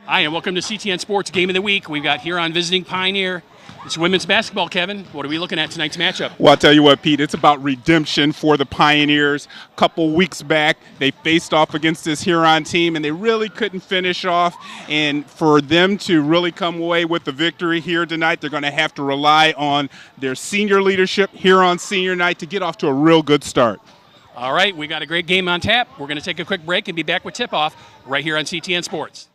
Hi, and welcome to CTN Sports Game of the Week. We've got Huron visiting Pioneer. It's women's basketball, Kevin. What are we looking at tonight's matchup? Well, I'll tell you what, Pete, it's about redemption for the Pioneers. A couple weeks back, they faced off against this Huron team, and they really couldn't finish off. And for them to really come away with the victory here tonight, they're going to have to rely on their senior leadership, Huron senior night, to get off to a real good start. All right, we got a great game on tap. We're going to take a quick break and be back with tip-off right here on CTN Sports.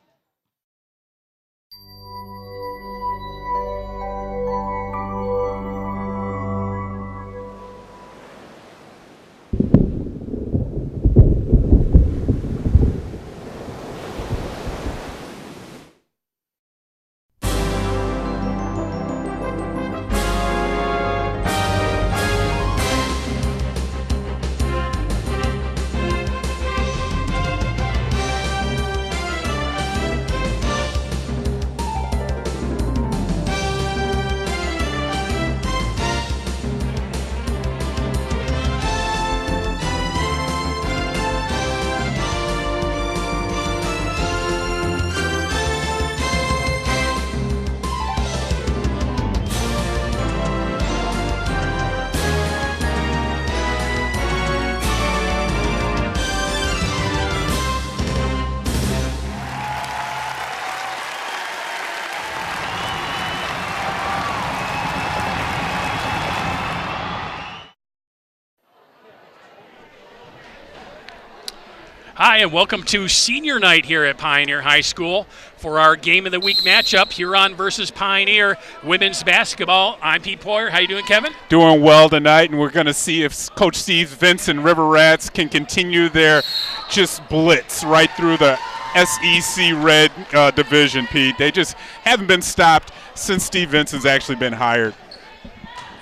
Hi, and welcome to senior night here at Pioneer High School for our Game of the Week matchup, Huron versus Pioneer women's basketball. I'm Pete Poyer. How you doing, Kevin? Doing well tonight, and we're going to see if Coach Steve's Vincent River Rats can continue their just blitz right through the SEC Red division, Pete. They just haven't been stopped since Steve Vincent's actually been hired.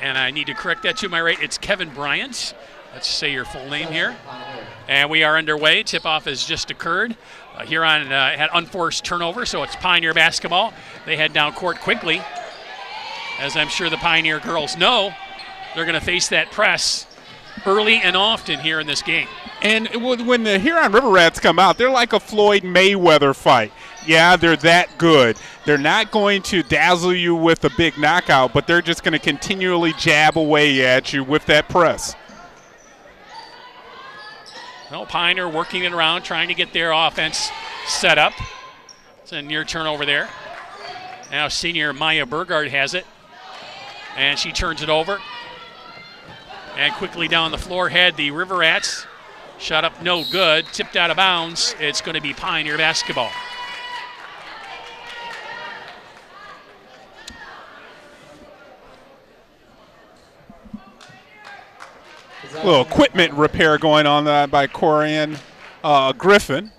And I need to correct that to my right. It's Kevin Bryant. Let's say your full name here. And we are underway. Tip-off has just occurred. Huron had unforced turnover, so it's Pioneer basketball. They head down court quickly. As I'm sure the Pioneer girls know, they're going to face that press early and often here in this game. And when the Huron River Rats come out, they're like a Floyd Mayweather fight. Yeah, they're that good. They're not going to dazzle you with a big knockout, but they're just going to continually jab away at you with that press. Well, Pioneer working it around, trying to get their offense set up. It's a near turnover there. Now senior Maya Burgard has it, and she turns it over. And quickly down the floor head the River Rats. Shot up no good, tipped out of bounds. It's going to be Pioneer basketball. A little equipment repair going on by Corian Griffin.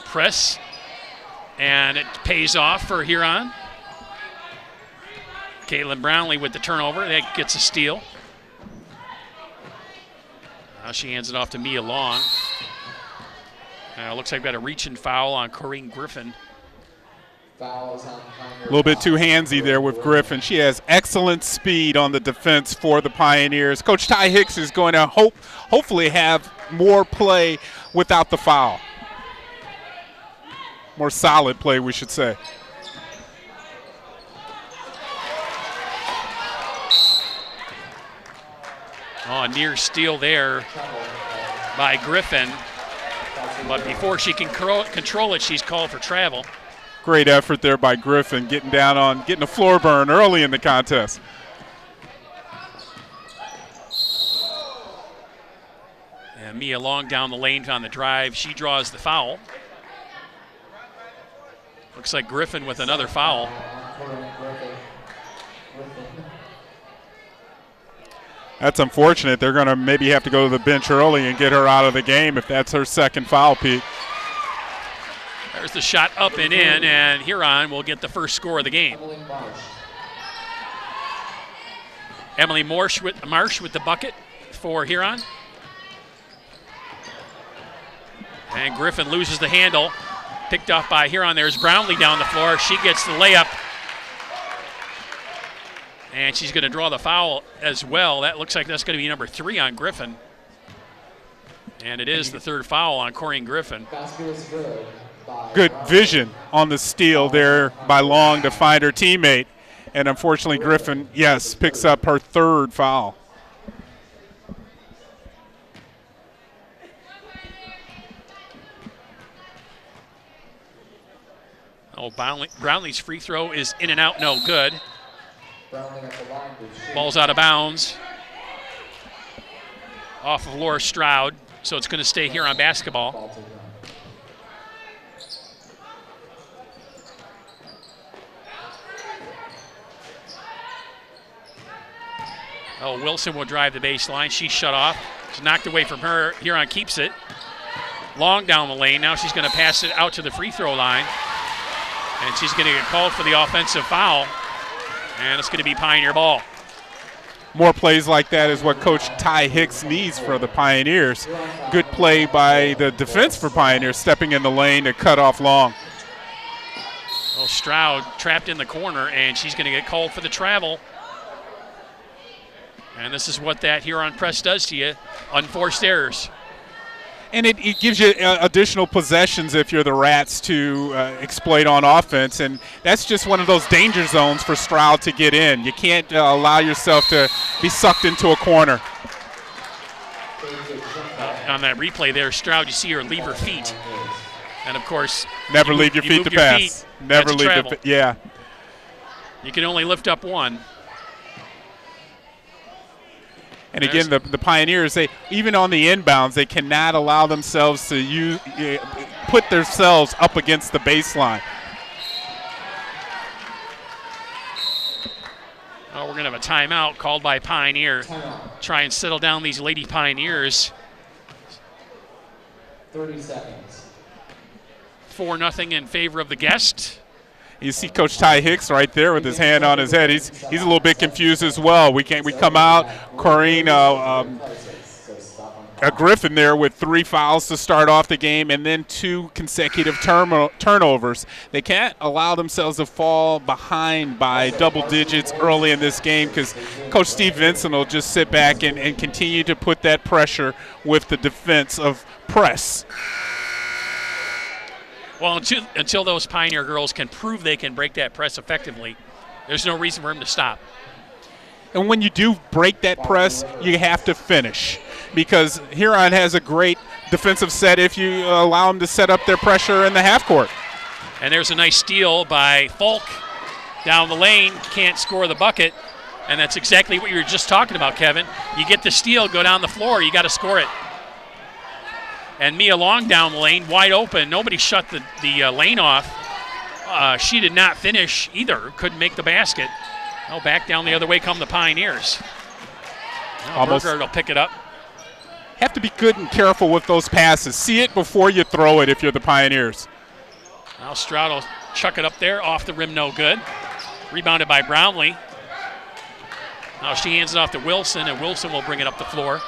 Press, and it pays off for Huron. Caitlin Brownlee with the turnover. That gets a steal. Now she hands it off to Mia Long. Looks like we've got a reach and foul on Corinne Griffin. A little bit too handsy there with Griffin. She has excellent speed on the defense for the Pioneers. Coach Ty Hicks is going to hopefully have more play without the foul. More solid play, we should say. Oh, a near steal there by Griffin. But before she can control it, she's called for travel. Great effort there by Griffin, getting a floor burn early in the contest. And Mia Long down the lane on the drive. She draws the foul. Looks like Griffin with another foul. That's unfortunate. They're going to maybe have to go to the bench early and get her out of the game if that's her second foul, Pete. There's the shot up and in, and Huron will get the first score of the game. Emily Marsh with the bucket for Huron. And Griffin loses the handle. Picked off by Huron. There's Brownlee down the floor. She gets the layup. And she's going to draw the foul as well. That looks like that's going to be number 3 on Griffin. And it is the third foul on Corrine Griffin. Good vision on the steal there by Long to find her teammate. And unfortunately, Griffin, yes, picks up her third foul. Oh, Brownlee's free throw is in and out, no good. Ball's out of bounds. Off of Laura Stroud, so it's going to stay here on basketball. Oh, Wilson will drive the baseline. She's shut off. She's knocked away from her. Huron keeps it. Long down the lane. Now she's going to pass it out to the free throw line. And she's going to get called for the offensive foul. And it's going to be Pioneer ball. More plays like that is what Coach Ty Hicks needs for the Pioneers. Good play by the defense for Pioneers, stepping in the lane to cut off Long. Well, Stroud trapped in the corner, and she's going to get called for the travel. And this is what that Huron press does to you, unforced errors. And it gives you additional possessions if you're the Rats to exploit on offense. And that's just one of those danger zones for Stroud to get in. You can't allow yourself to be sucked into a corner. On that replay there, Stroud, you see her leave her feet. And, of course, never leave your feet to pass. Never leave the feet. Yeah. You can only lift up one. And again, the Pioneers, they even on the inbounds, they cannot allow themselves to put themselves up against the baseline. Oh, we're going to have a timeout called by Pioneer. Try and settle down these Lady Pioneers. 30 seconds. 4-0 in favor of the guest. You see Coach Ty Hicks right there with his hand on his head. He's a little bit confused as well. We come out, Corrine Griffin there with 3 fouls to start off the game and then 2 consecutive turnovers. They can't allow themselves to fall behind by double digits early in this game because Coach Steve Vincent will just sit back and continue to put that pressure with the defense of press. Well, until those Pioneer girls can prove they can break that press effectively, there's no reason for them to stop. And when you do break that press, you have to finish because Huron has a great defensive set if you allow them to set up their pressure in the half court. And there's a nice steal by Falk down the lane, can't score the bucket, and that's exactly what you were just talking about, Kevin. You get the steal, go down the floor, you got to score it. And Mia Long down the lane, wide open. Nobody shut the lane off. She did not finish either. Couldn't make the basket. Oh, back down the other way come the Pioneers. Burgard will pick it up. Have to be good and careful with those passes. See it before you throw it if you're the Pioneers. Now Stroud will chuck it up there. Off the rim, no good. Rebounded by Brownlee. Now she hands it off to Wilson, and Wilson will bring it up the floor.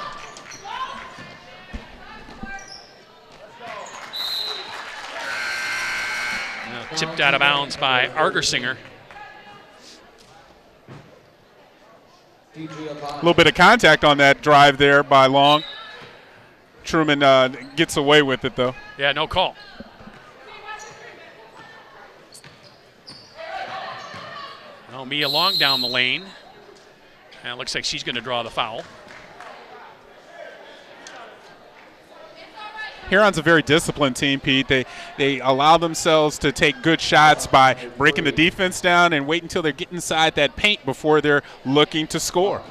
Tipped out of bounds by Argersinger. A little bit of contact on that drive there by Long. Truman gets away with it, though. Yeah, no call. Oh, Mia Long down the lane. And it looks like she's going to draw the foul. Huron's a very disciplined team, Pete. They allow themselves to take good shots by breaking the defense down and wait until they get inside that paint before they're looking to score.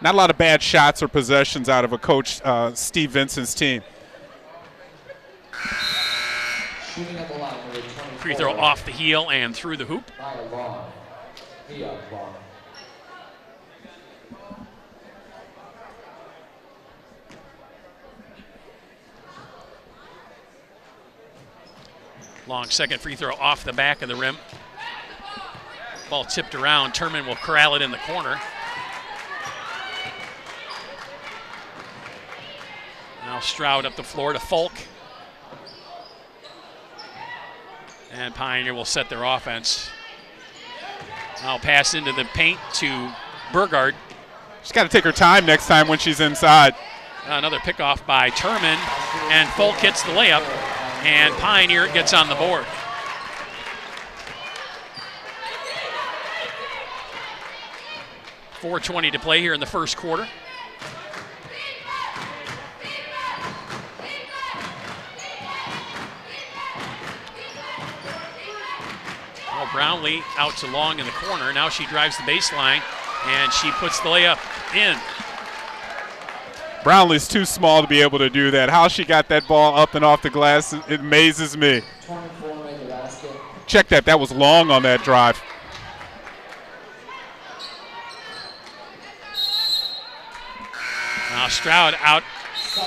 Not a lot of bad shots or possessions out of a coach, Steve Vincent's team. Free throw off the heel and through the hoop. Long second free throw off the back of the rim. Ball tipped around. Turman will corral it in the corner. Now Stroud up the floor to Falk. And Pioneer will set their offense. Now pass into the paint to Burgard. She's got to take her time next time when she's inside. Another pickoff by Turman, and Folk hits the layup, and Pioneer gets on the board. .420 to play here in the first quarter. Well, Brownlee out to Long in the corner. Now she drives the baseline, and she puts the layup in. Brownlee's too small to be able to do that. How she got that ball up and off the glass, it amazes me. Check that. That was Long on that drive. Now Stroud out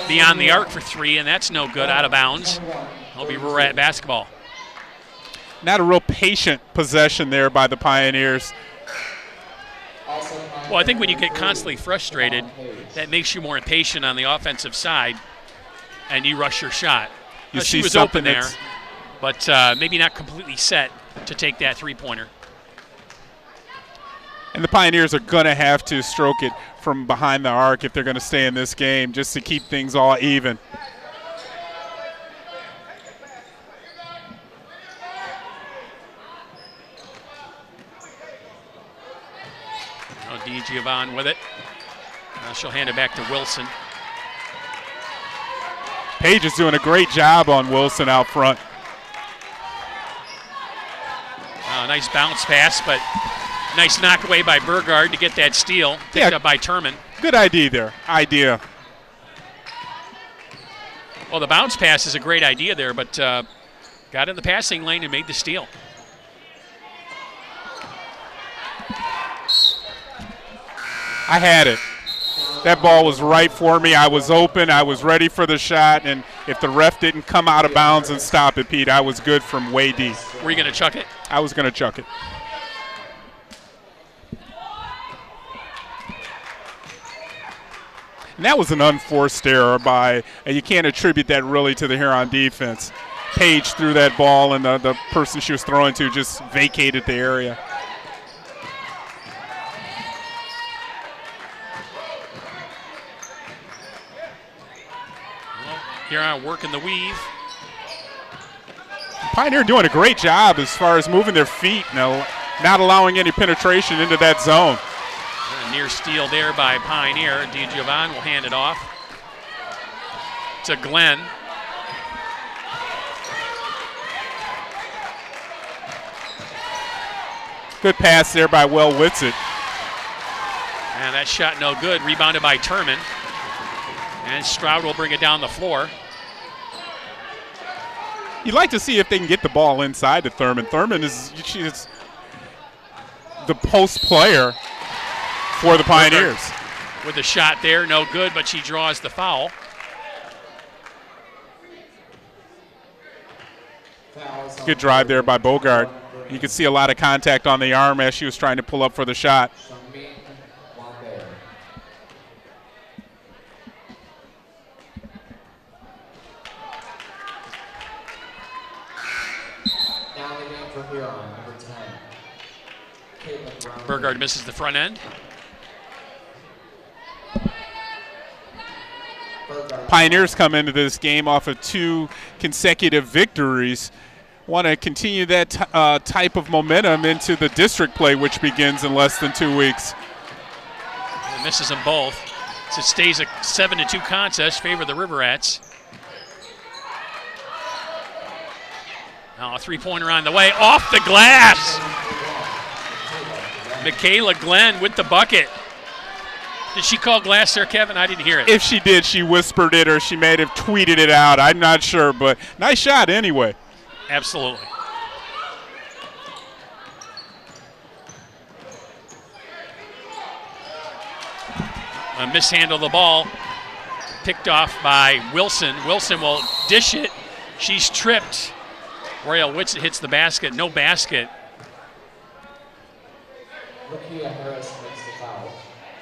beyond the arc for three, and that's no good, out of bounds. It'll be Rurat basketball. Not a real patient possession there by the Pioneers. Well, I think when you get constantly frustrated, that makes you more impatient on the offensive side, and you rush your shot. She was open there, but maybe not completely set to take that three-pointer. And the Pioneers are going to have to stroke it from behind the arc if they're going to stay in this game, just to keep things all even. DeGiovan with it. She'll hand it back to Wilson. Page is doing a great job on Wilson out front. Nice bounce pass, but nice knock away by Burgard to get that steal. Picked up by Turman. Good idea there. Well, the bounce pass is a great idea there, but got in the passing lane and made the steal. I had it. That ball was right for me. I was open. I was ready for the shot. And if the ref didn't come out of bounds and stop it, Pete, I was good from way deep. Were you going to chuck it? I was going to chuck it. And that was an unforced error and you can't attribute that really to the Huron defense. Page threw that ball, and the person she was throwing to just vacated the area. Huron working the weave. Pioneer doing a great job as far as moving their feet, not allowing any penetration into that zone. A near steal there by Pioneer. DeGiovan will hand it off to Glenn. Good pass there by Will Whitsitt. And that shot no good. Rebounded by Turman. And Stroud will bring it down the floor. You'd like to see if they can get the ball inside to Thurman. Thurman is the post player for the Pioneers. With the shot there, no good, but she draws the foul. Good drive there by Bogart. You could see a lot of contact on the arm as she was trying to pull up for the shot. Burgard misses the front end. Pioneers come into this game off of 2 consecutive victories. Want to continue that type of momentum into the district play, which begins in less than 2 weeks. And misses them both. So it stays a 7-2 contest, favor the River Rats. Now a three-pointer on the way, off the glass. Michaela Glenn with the bucket. Did she call glass there, Kevin? I didn't hear it. If she did, she whispered it, or she may have tweeted it out. I'm not sure, but nice shot anyway. Absolutely. A mishandle the ball. Picked off by Wilson. Wilson will dish it. She's tripped. Royal Whitsitt hits the basket. No basket.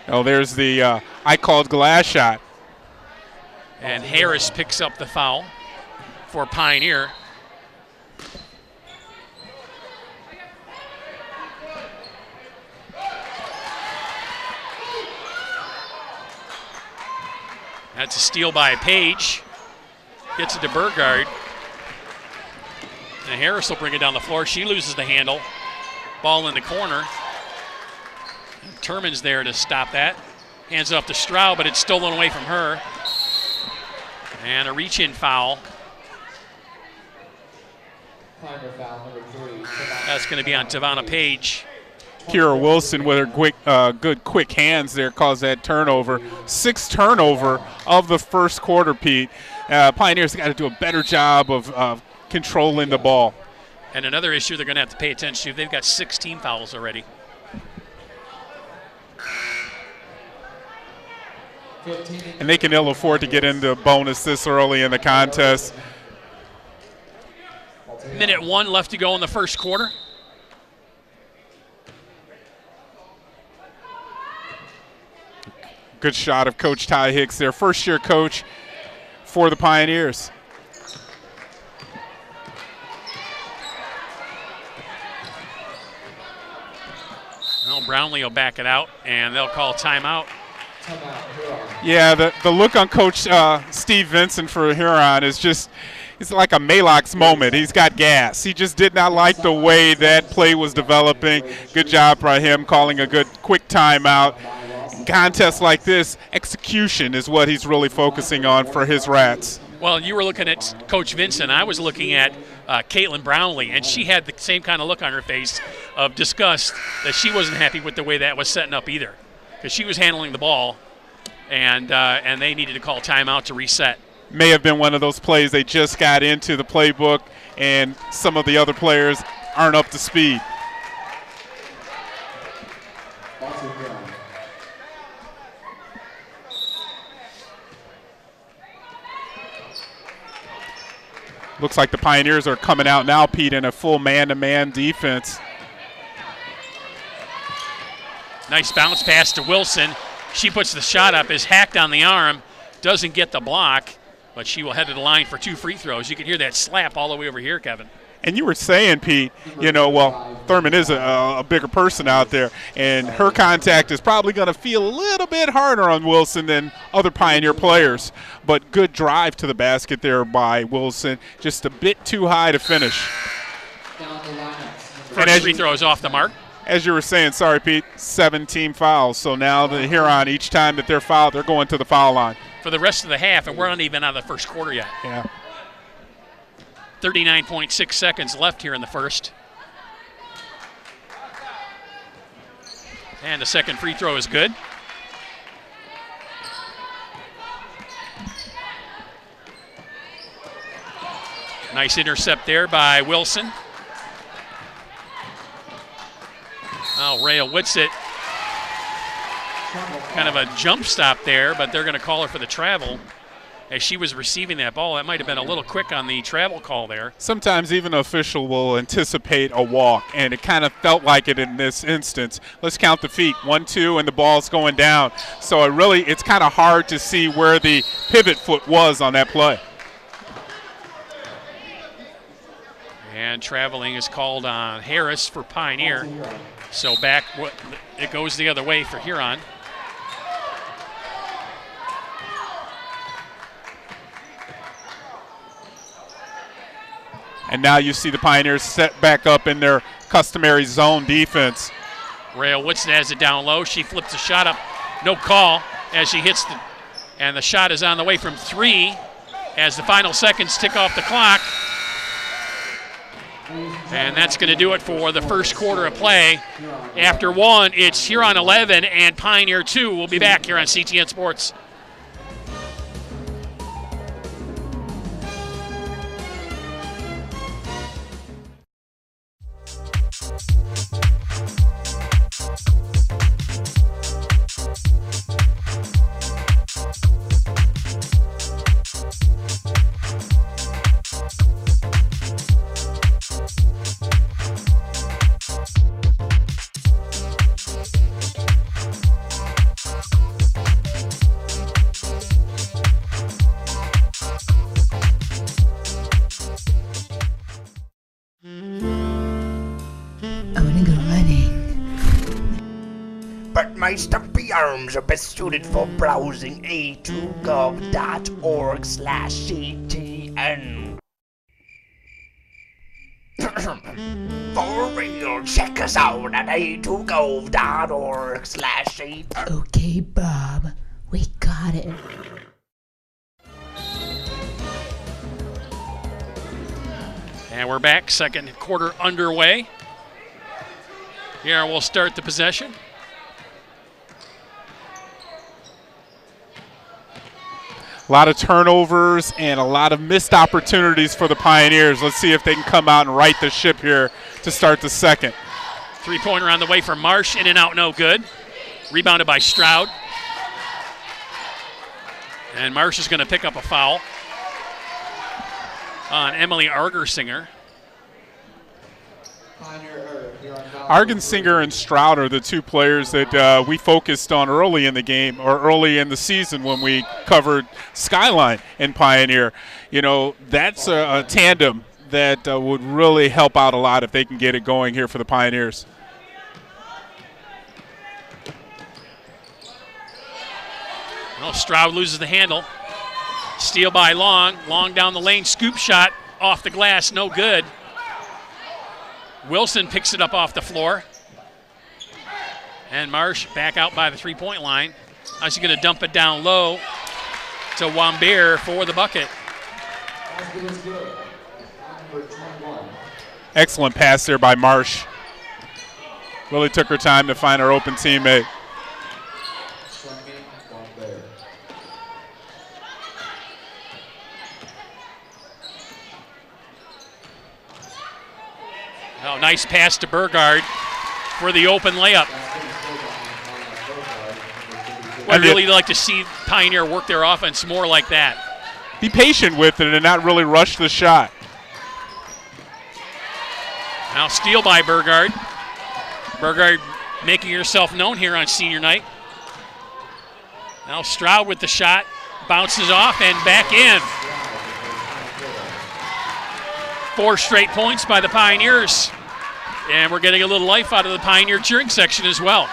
Oh, there's the I called glass shot. And Harris picks up the foul for Pioneer. That's a steal by Page. Gets it to Burgard. And Harris will bring it down the floor. She loses the handle. Ball in the corner. And Turman's there to stop that. Hands it off to Stroud, but it's stolen away from her. And a reach-in foul. That's going to be on Tavana Page. Kira Wilson with her good quick hands there caused that turnover. 6th turnover of the first quarter, Pete. Pioneers got to do a better job of controlling the ball. And another issue they're going to have to pay attention to, they've got 6 team fouls already. And they can ill afford to get into bonus this early in the contest. Minute 1 left to go in the first quarter. Good shot of Coach Ty Hicks, their first-year coach for the Pioneers. Well, Brownlee will back it out, and they'll call timeout. Yeah, the look on Coach Steve Vincent for Huron is just, it's like a Malox moment. He's got gas. He just did not like the way that play was developing. Good job by him calling a good quick timeout. In contests like this, execution is what he's really focusing on for his Rats. Well, you were looking at Coach Vincent. I was looking at Caitlin Brownlee, and she had the same kind of look on her face of disgust that she wasn't happy with the way that was setting up either, because she was handling the ball, and they needed to call timeout to reset. May have been one of those plays they just got into the playbook, and some of the other players aren't up to speed. Looks like the Pioneers are coming out now, Pete, in a full man-to-man defense. Nice bounce pass to Wilson. She puts the shot up, is hacked on the arm, doesn't get the block, but she will head to the line for 2 free throws. You can hear that slap all the way over here, Kevin. And you were saying, Pete, well, Thurman is a bigger person out there, and her contact is probably going to feel a little bit harder on Wilson than other Pioneer players. But good drive to the basket there by Wilson, just a bit too high to finish. First free throw is off the mark. As you were saying, sorry, Pete, 7 team fouls. So now the Huron, each time that they're fouled, they're going to the foul line. For the rest of the half, and we're not even out of the first quarter yet. Yeah. 39.6 seconds left here in the first. And the second free throw is good. Nice intercept there by Wilson. Oh, Rhea Whitsitt. Kind of a jump stop there, but they're going to call her for the travel. As she was receiving that ball, that might have been a little quick on the travel call there. Sometimes even an official will anticipate a walk, and it kind of felt like it in this instance. Let's count the feet. 1, 2, and the ball's going down. So it's kind of hard to see where the pivot foot was on that play. And traveling is called on Harris for Pioneer. So back, it goes the other way for Huron. And now you see the Pioneers set back up in their customary zone defense. Rhea Whitsitt has it down low. She flips the shot up. No call as she hits and the shot is on the way from 3 as the final seconds tick off the clock. And that's going to do it for the first quarter of play. After 1, it's Huron 11 and Pioneer 2. We'll be back here on CTN Sports. My stumpy Farms are best suited for browsing a2gov.org/CTN. For real, check us out at a2gov.org/CTN. Okay, Bob, we got it. And we're back, second quarter underway. Here we'll start the possession. A lot of turnovers and a lot of missed opportunities for the Pioneers. Let's see if they can come out and right the ship here to start the second. Three-pointer on the way for Marsh, in and out, no good. Rebounded by Stroud. And Marsh is going to pick up a foul on Emily Argersinger. Argensinger and Stroud are the two players that we focused on early in the game or early in the season when we covered Skyline and Pioneer. You know, that's a tandem that would really help out a lot if they can get it going here for the Pioneers. Well, Stroud loses the handle. Steal by Long. Long down the lane. Scoop shot off the glass. No good. Wilson picks it up off the floor. And Marsh back out by the three-point line. Now she's going to dump it down low to Wambir for the bucket. Excellent pass there by Marsh. Really took her time to find her open teammate. Oh, nice pass to Burgard for the open layup. I'd really like to see Pioneer work their offense more like that. Be patient with it and not really rush the shot. Now steal by Burgard. Burgard making herself known here on senior night. Now Stroud with the shot. Bounces off and back in. 4 straight points by the Pioneers. And we're getting a little life out of the Pioneer cheering section as well.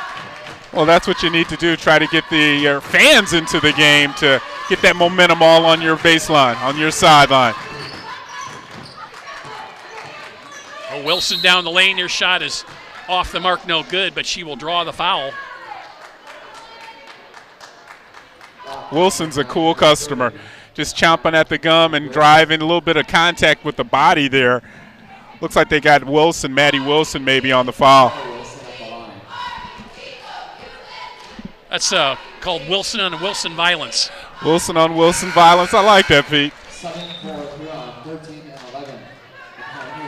Well, that's what you need to do. Try to get your fans into the game to get that momentum all on your baseline, on your sideline. Oh, Wilson down the lane. Their shot is off the mark, no good, but she will draw the foul. Wilson's a cool customer. Just chomping at the gum and driving, a little bit of contact with the body there. Looks like they got Wilson, Maddie Wilson maybe on the foul. That's called Wilson on Wilson violence. Wilson on Wilson violence. I like that, Pete.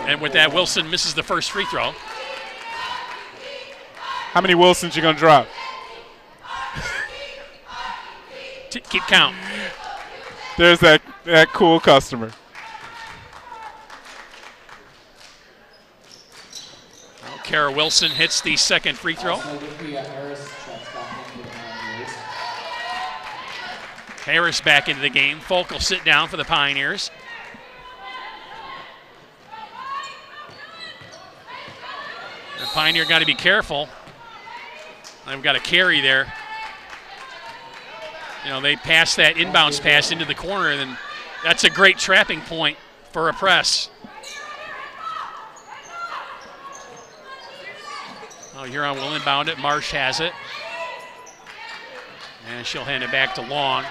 And with that, Wilson misses the first free throw. How many Wilsons you going to drop? Keep count. There's that cool customer. Well, Kara Wilson hits the second free throw. Harris back into the game. Folk will sit down for the Pioneers. The Pioneer got to be careful. They've got a carry there. You know, they pass that inbounds pass into the corner, and then that's a great trapping point for a press. Oh, Huron will inbound it. Marsh has it. And she'll hand it back to Long.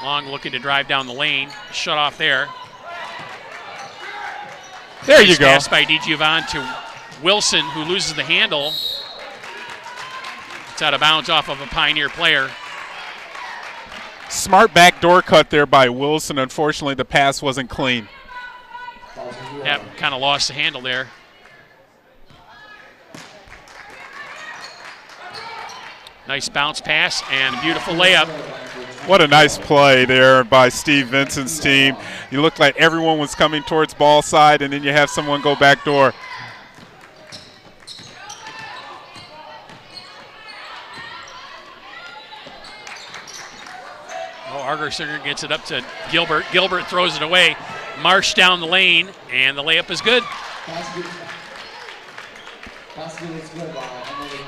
Long looking to drive down the lane. Shut off there. There you go. Pass by DiGiovanni to Wilson, who loses the handle. It's out of bounds off of a Pioneer player. Smart backdoor cut there by Wilson. Unfortunately, the pass wasn't clean. Yep, kind of lost the handle there. Nice bounce pass and a beautiful layup. What a nice play there by Steve Vincent's team. You looked like everyone was coming towards ball side, and then you have someone go backdoor. Oh, Argersinger gets it up to Gilbert. Gilbert throws it away. Marsh down the lane, and the layup is good.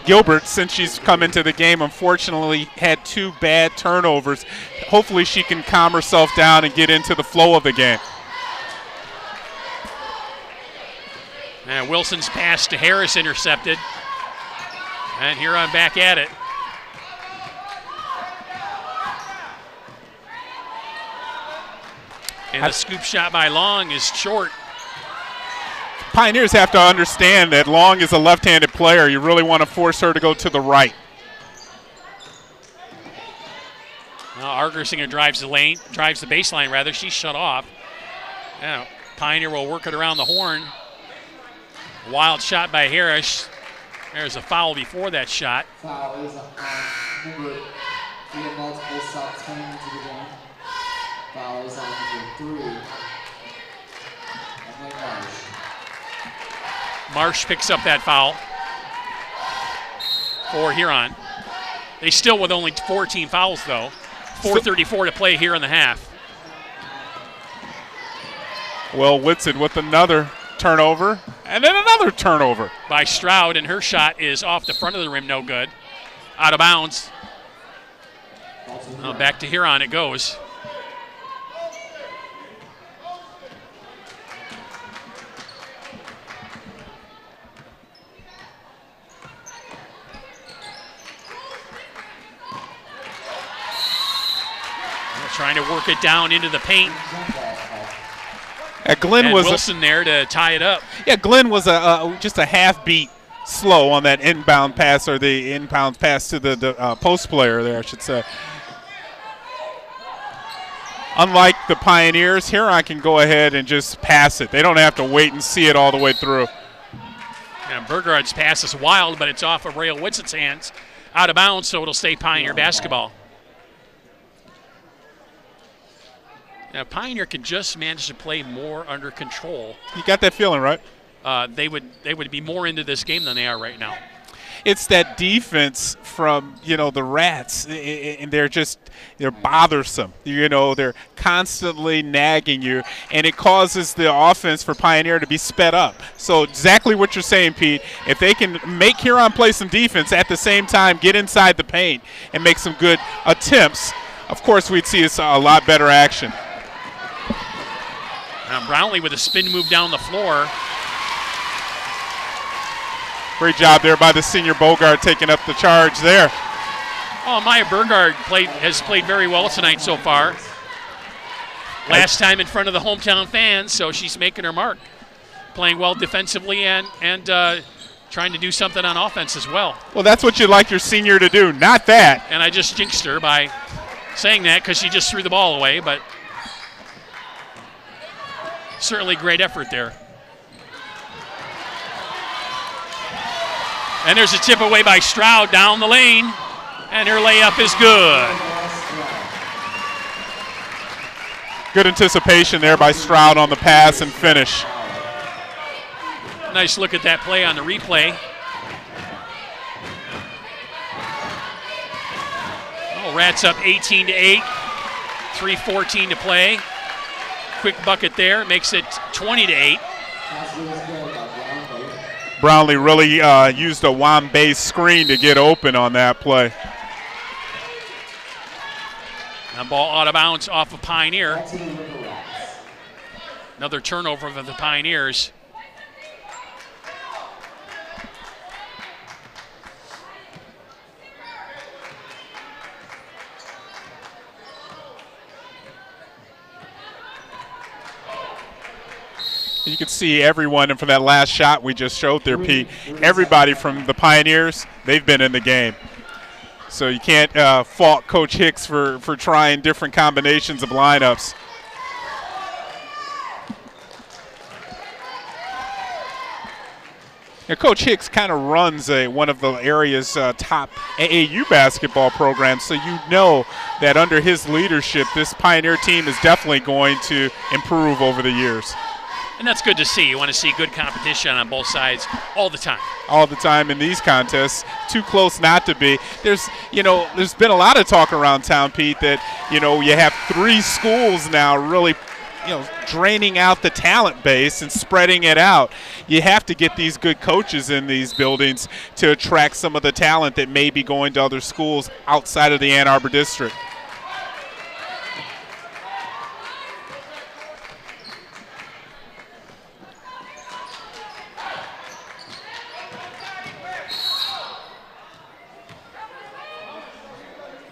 Gilbert, since she's come into the game, unfortunately had 2 bad turnovers. Hopefully she can calm herself down and get into the flow of the game. And Wilson's pass to Harris intercepted. And Huron back at it. And the scoop shot by Long is short. Pioneers have to understand that Long is a left-handed player. You really want to force her to go to the right. Now Argersinger drives the baseline rather. She's shut off. Now, Pioneer will work it around the horn. Wild shot by Harris. There's a foul before that shot. Foul is on number 3 and multiple shots coming into the game. Foul is on number 3. And then Marsh. Marsh picks up that foul for Huron. They still with only 14 fouls though. 4:34 to play here in the half. Well, Whitson with another turnover, and then another turnover. By Stroud, and her shot is off the front of the rim, no good. Out of bounds. Back to Huron it goes. Trying to work it down into the paint. Glenn and was Wilson there to tie it up. Yeah, Glenn was just a half beat slow on that inbound pass, or the inbound pass to the post player there, I should say. Unlike the Pioneers, Huron can go ahead and just pass it. They don't have to wait and see it all the way through. And Burgard's pass is wild, but it's off of Rael Whitson's hands. Out of bounds, so it'll stay Pioneer basketball. Now, Pioneer can just manage to play more under control. You got that feeling, right? They would be more into this game than they are right now. It's that defense from, the Rats, and they're bothersome. They're constantly nagging you, and it causes the offense for Pioneer to be sped up. So exactly what you're saying, Pete. If they can make Huron play some defense at the same time, get inside the paint, and make some good attempts, of course we'd see a lot better action. Now Brownlee with a spin move down the floor. Great job there by the senior Bogart taking up the charge there. Oh, Maya Burgard has played very well tonight so far. Last time in front of the hometown fans, so she's making her mark. Playing well defensively and trying to do something on offense as well. Well, that's what you'd like your senior to do, not that. And I just jinxed her by saying that because she just threw the ball away, but certainly great effort there. And there's a tip away by Stroud down the lane, and her layup is good. Good anticipation there by Stroud on the pass and finish. Nice look at that play on the replay. Oh, Rats up 18-8, 3:14 to play. Quick bucket there, makes it 20-8. Brownlee really used a one-base screen to get open on that play. And ball out of bounds off of Pioneer. Another turnover for the Pioneers. You can see everyone, and from that last shot we just showed there, Pete, everybody from the Pioneers, they've been in the game. So you can't fault Coach Hicks for trying different combinations of lineups. Now, Coach Hicks kind of runs one of the area's top AAU basketball programs, so you know that under his leadership, this Pioneer team is definitely going to improve over the years. And that's good to see. You want to see good competition on both sides all the time. All the time in these contests. Too close not to be. There's been a lot of talk around town, Pete, that, you have 3 schools now really draining out the talent base and spreading it out. You have to get these good coaches in these buildings to attract some of the talent that may be going to other schools outside of the Ann Arbor district.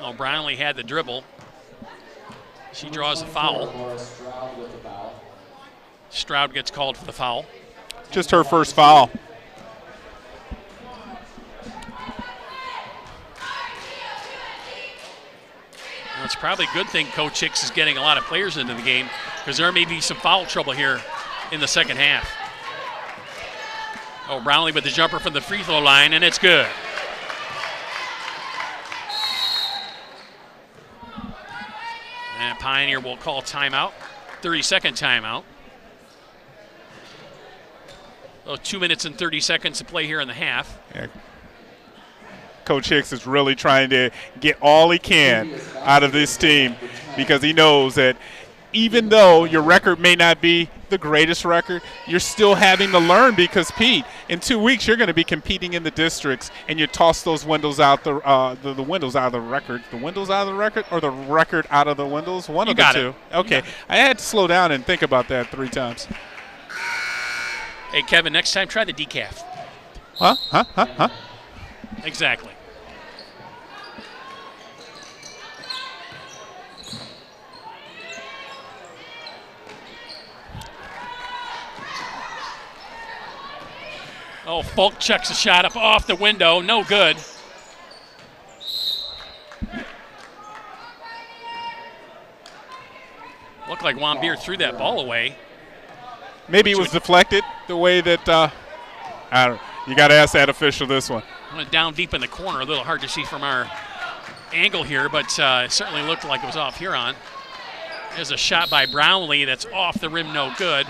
Oh, Brownlee had the dribble. She draws a foul. Stroud gets called for the foul. Just her first foul. Well, it's probably a good thing Coach Hicks is getting a lot of players into the game, because there may be some foul trouble here in the second half. Oh, Brownlee with the jumper from the free throw line, and it's good. And Pioneer will call timeout, 30-second timeout. Oh, 2 minutes and 30 seconds to play here in the half. Yeah. Coach Hicks is really trying to get all he can out of this team, because he knows that even though your record may not be the greatest record, you're still having to learn, because, Pete, in 2 weeks you're going to be competing in the districts, and you toss those windows out, the windows out of the record. The windows out of the record, or the record out of the windows? One of the two. Okay. I had to slow down and think about that 3 times. Hey, Kevin, next time try the decaf. Huh? Exactly. Oh, Folk checks a shot up off the window. No good. Looked like Wambeer threw that ball away. Maybe it was deflected the way that I don't know. You got to ask that official this one. Went down deep in the corner. A little hard to see from our angle here, but it certainly looked like it was off Huron. There's a shot by Brownlee that's off the rim, no good.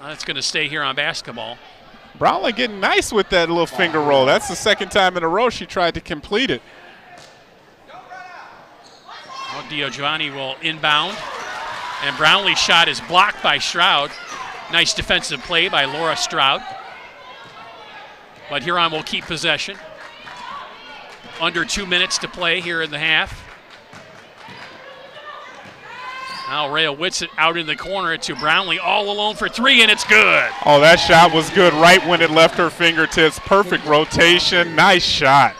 That's going to stay here on basketball. Brownlee getting nice with that little finger roll. That's the second time in a row she tried to complete it. Well, DiGiovanni will inbound. And Brownlee's shot is blocked by Stroud. Nice defensive play by Laura Stroud. But Huron will keep possession. Under 2 minutes to play here in the half. Now Rhea Whitsitt out in the corner to Brownlee, all alone for 3, and it's good. Oh, that shot was good right when it left her fingertips. Perfect rotation. Nice shot.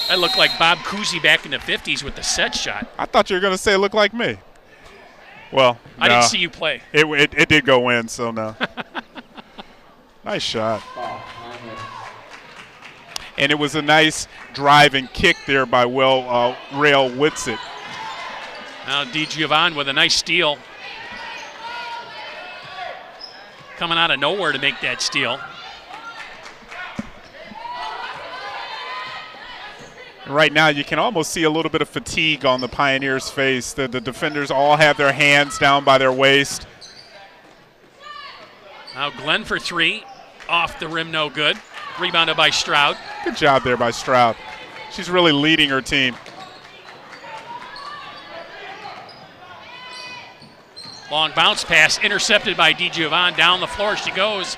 That looked like Bob Cousy back in the 50s with the set shot. I thought you were going to say it looked like me. Well, I didn't see you play. It did go in, so no. Nice shot. And it was a nice drive and kick there by Rhea Whitsitt. Now DiGiovanni with a nice steal. Coming out of nowhere to make that steal. Right now you can almost see a little bit of fatigue on the Pioneers' face. The defenders all have their hands down by their waist. Now Glenn for 3. Off the rim, no good. Rebounded by Stroud. Good job there by Stroud. She's really leading her team. Long bounce pass intercepted by DiGiovanni. Down the floor she goes.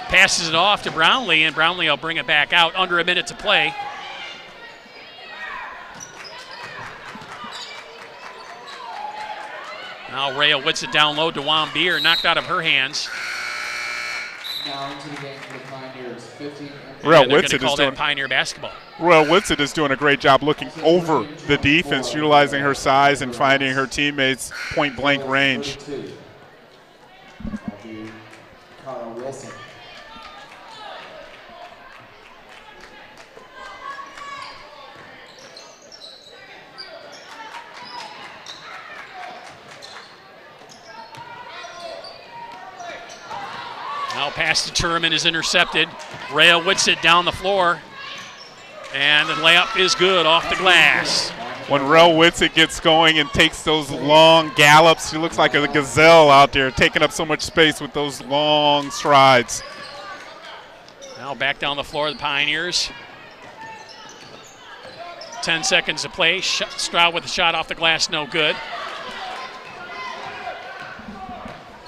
Passes it off to Brownlee, and Brownlee will bring it back out. Under a minute to play. Now Rhea Whitsitt down low to Wambeer, knocked out of her hands. Now into the game for the Pioneers. 15. Rhea Whitsitt is doing Pioneer basketball. Rhea Whitsitt is doing a great job looking over the defense, utilizing her size and finding her teammates point-blank range. Carl Wilson. Now pass to Turman is intercepted. Rhea Whitsitt down the floor. And the layup is good off the glass. When Rhea Whitsitt gets going and takes those long gallops, she looks like a gazelle out there, taking up so much space with those long strides. Now back down the floor, the Pioneers. 10 seconds to play. Stroud with a shot off the glass, no good.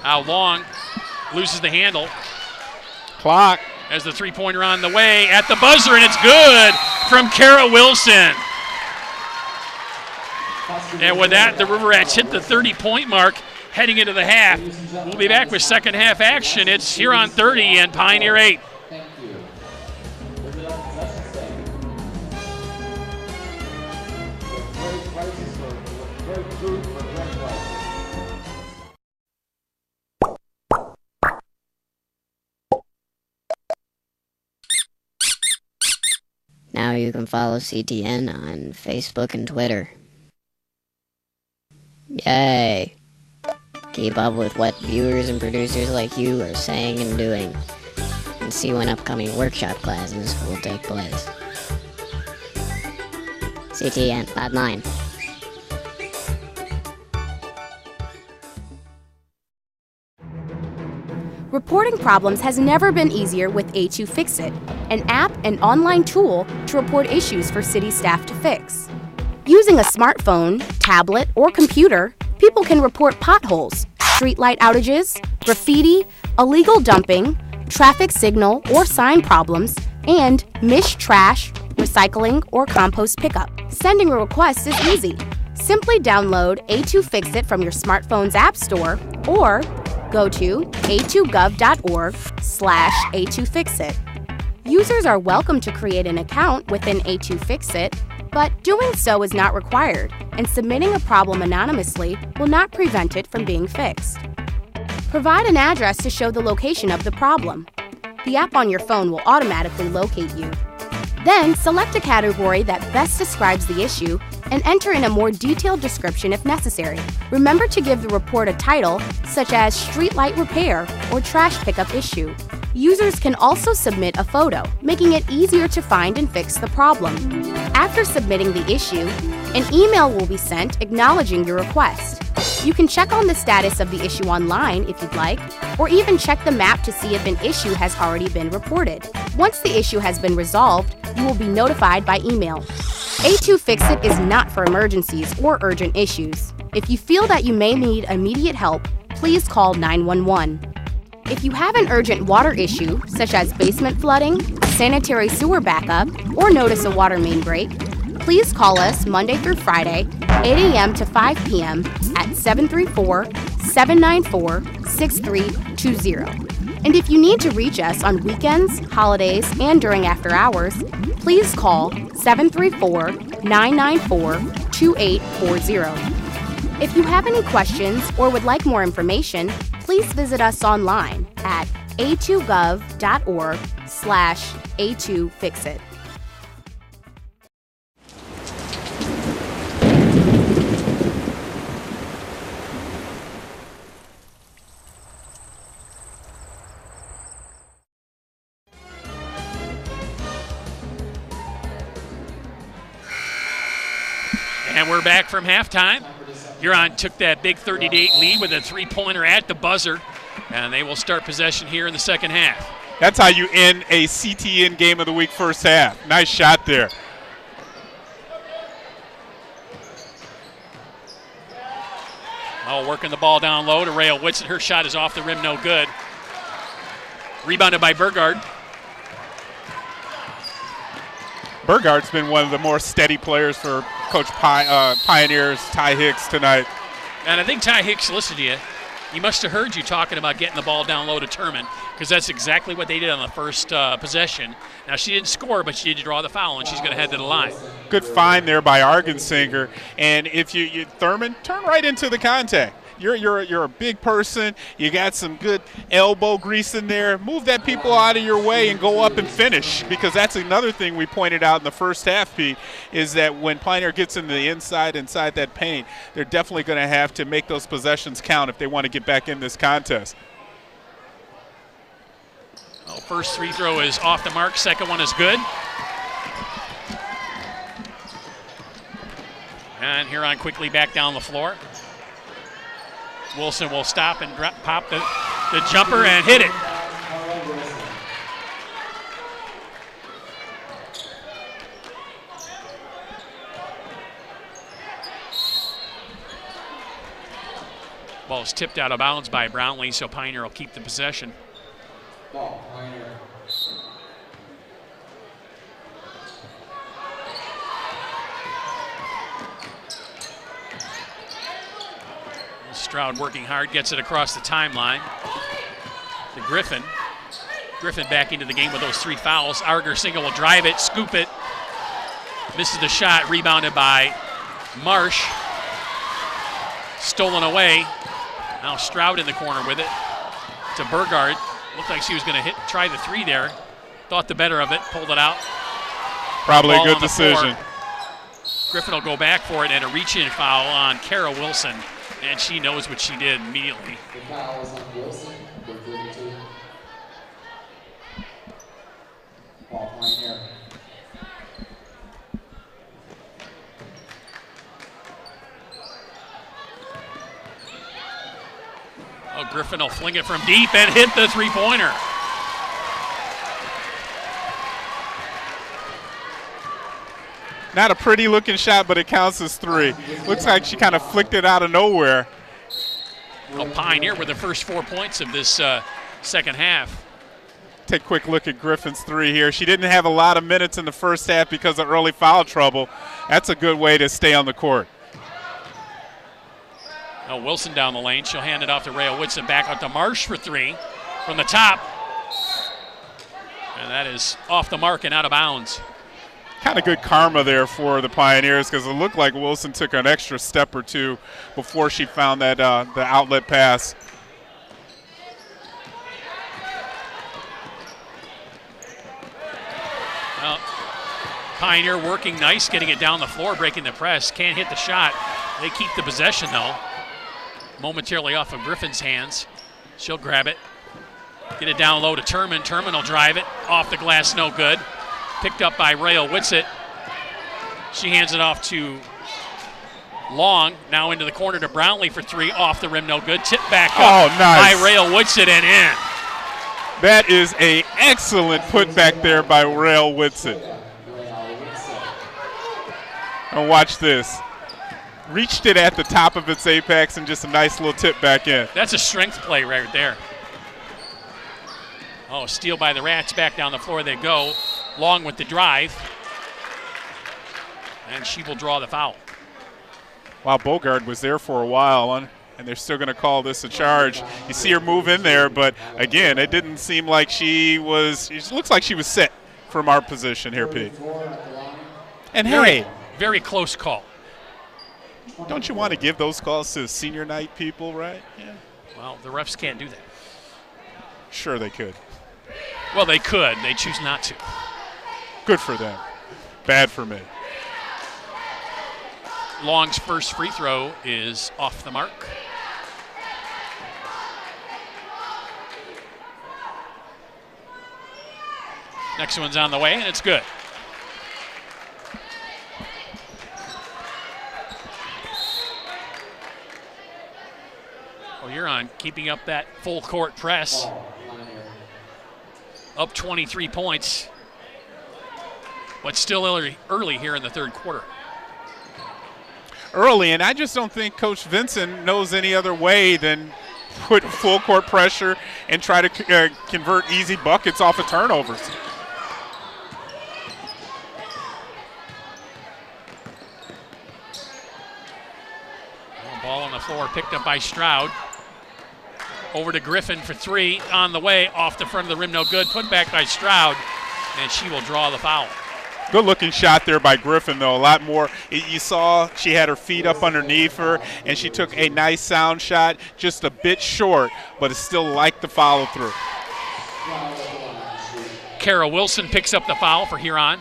Long loses the handle. Clock. As the three-pointer on the way at the buzzer, and it's good from Kara Wilson. And with that, the River Rats hit the 30-point mark heading into the half. We'll be back with second half action. It's Huron 30 and Pioneer 8. Thank you. Great prices for great food for great prices. Now you can follow CTN on Facebook and Twitter. Yay! Keep up with what viewers and producers like you are saying and doing, and see when upcoming workshop classes will take place. CTN, bottom line. Reporting problems has never been easier with A2 Fix-It, an app and online tool to report issues for city staff to fix. Using a smartphone, tablet, or computer, people can report potholes, streetlight outages, graffiti, illegal dumping, traffic signal or sign problems, and missed trash, recycling, or compost pickup. Sending a request is easy. Simply download A2 Fix-It from your smartphone's app store or go to a2gov.org/A2Fixit. Users are welcome to create an account within A2 Fix-It, but doing so is not required, and submitting a problem anonymously will not prevent it from being fixed. Provide an address to show the location of the problem. The app on your phone will automatically locate you. Then select a category that best describes the issue and enter in a more detailed description if necessary. Remember to give the report a title, such as Streetlight Repair or Trash Pickup Issue. Users can also submit a photo, making it easier to find and fix the problem. After submitting the issue, an email will be sent acknowledging your request. You can check on the status of the issue online if you'd like, or even check the map to see if an issue has already been reported. Once the issue has been resolved, you will be notified by email. A2 Fix-It is not for emergencies or urgent issues. If you feel that you may need immediate help, please call 911. If you have an urgent water issue, such as basement flooding, sanitary sewer backup, or notice a water main break, please call us Monday through Friday, 8 a.m. to 5 p.m. at 734-794-6320. And if you need to reach us on weekends, holidays, and during after hours, please call 734-994-2840. If you have any questions or would like more information, please visit us online at a2gov.org/A2Fixit. And we're back from halftime. Huron took that big 30-8 lead with a three-pointer at the buzzer, and they will start possession here in the second half. That's how you end a CTN Game of the Week first half. Nice shot there. Oh, working the ball down low to Rael Whitson. Her shot is off the rim, no good. Rebounded by Burgard. Burgard's been one of the more steady players for Coach Pioneers, Ty Hicks, tonight. And I think Ty Hicks listened to you. He must have heard you talking about getting the ball down low to Turman, because that's exactly what they did on the first possession. Now, she didn't score, but she did draw the foul, and she's going to head to the line. Good find there by Argensinger. And if you Thurman, turn right into the contact. You're a big person. You got some good elbow grease in there. Move that people out of your way and go up and finish, because that's another thing we pointed out in the first half, Pete, is that when Pioneer gets into the inside that paint, they're definitely going to have to make those possessions count if they want to get back in this contest. Well, first free throw is off the mark. Second one is good. And Huron quickly back down the floor. Wilson will stop and pop the jumper and hit it. Ball is tipped out of bounds by Brownlee, so Pioneer will keep the possession. Ball, Pioneer. Stroud working hard, gets it across the timeline to Griffin. Griffin back into the game with those 3 fouls. Argersinger will drive it, scoop it. Misses the shot, rebounded by Marsh. Stolen away. Now Stroud in the corner with it to Burgard. Looked like she was going to try the 3 there. Thought the better of it, pulled it out. Probably a Ball good on the decision. floor. Griffin will go back for it and a reach-in foul on Kara Wilson. And she knows what she did immediately. The foul is on Wilson, number 32. Ball, Pioneer. Oh, Griffin will fling it from deep and hit the 3-pointer. Not a pretty looking shot, but it counts as 3. Looks like she kind of flicked it out of nowhere. A Pioneer with the first 4 points of this second half. Take a quick look at Griffin's 3 here. She didn't have a lot of minutes in the first half because of early foul trouble. That's a good way to stay on the court. Now Wilson down the lane. She'll hand it off to Rhea Woodson. Back out to Marsh for 3 from the top. And that is off the mark and out of bounds. Kind of good karma there for the Pioneers because it looked like Wilson took an extra step or 2 before she found that the outlet pass. Well, Pioneer working nice, getting it down the floor, breaking the press. Can't hit the shot. They keep the possession, though. Momentarily off of Griffin's hands. She'll grab it. Get it down low to Turman. Turman will drive it. Off the glass, no good. Picked up by Rael Whitsitt. She hands it off to Long. Now into the corner to Brownlee for 3. Off the rim, no good. Tip back up nice. by Rael Whitsitt and in. That is an excellent putback there by Rael Whitsitt. And watch this. Reached it at the top of its apex and just a nice little tip back in. That's a strength play right there. Oh, steal by the Rats. Back down the floor they go. Long with the drive. And she will draw the foul. Wow, Bogard was there for a while, and they're still going to call this a charge. You see her move in there, but again, it didn't seem like she was – it looks like she was set from our position here, Pete. And hey. Very close call. Don't you want to give those calls to senior night people, right? Yeah. Well, the refs can't do that. Sure they could. Well, they could. They choose not to. Good for them. Bad for me. Long's first free throw is off the mark. Next one's on the way, and it's good. Well, Huron keeping up that full court press. Up 23 points, but still early here in the third quarter. Early, and I just don't think Coach Vincent knows any other way than put full court pressure and try to convert easy buckets off of turnovers. Ball on the floor, picked up by Stroud. Over to Griffin for 3, on the way, off the front of the rim, no good. Put back by Stroud, and she will draw the foul. Good looking shot there by Griffin, though. A lot more. You saw she had her feet up underneath her, and she took a nice sound shot, just a bit short, but it's still like the follow through. Kara Wilson picks up the foul for Huron.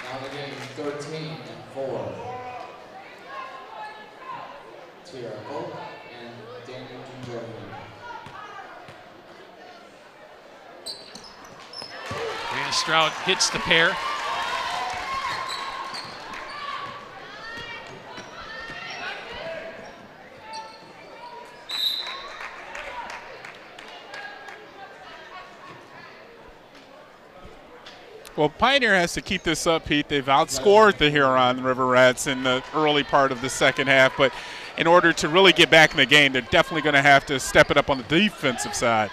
Now the game 13 and 4. Tierra Pope and Daniel Jordan. And Stroud hits the pair. Well, Pioneer has to keep this up, Pete. They've outscored the Huron River Rats in the early part of the second half, but in order to really get back in the game, they're definitely going to have to step it up on the defensive side.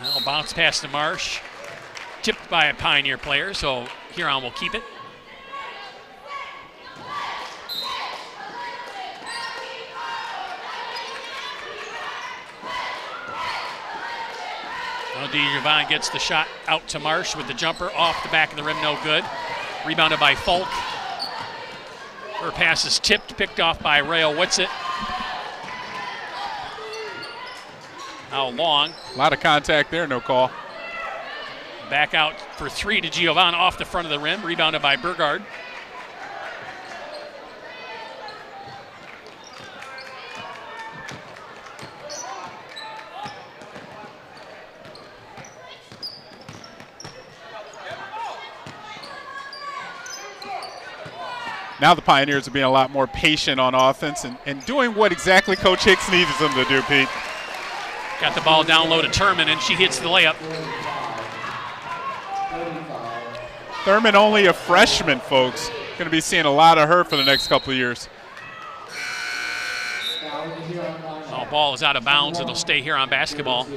Well, bounce pass to Marsh. Tipped by a Pioneer player, so Huron will keep it. Well, DeJavon gets the shot out to Marsh with the jumper off the back of the rim, no good. Rebounded by Folk. Her pass is tipped, picked off by Rayo Whitsitt. Now Long. A lot of contact there, no call. Back out for three to Giovanni off the front of the rim, rebounded by Burgard. Now the Pioneers are being a lot more patient on offense and doing what exactly Coach Hicks needs them to do, Pete. Got the ball down low to Turman, and she hits the layup. Thurman only a freshman, folks. Going to be seeing a lot of her for the next couple of years. Oh, ball is out of bounds. It'll stay here on basketball.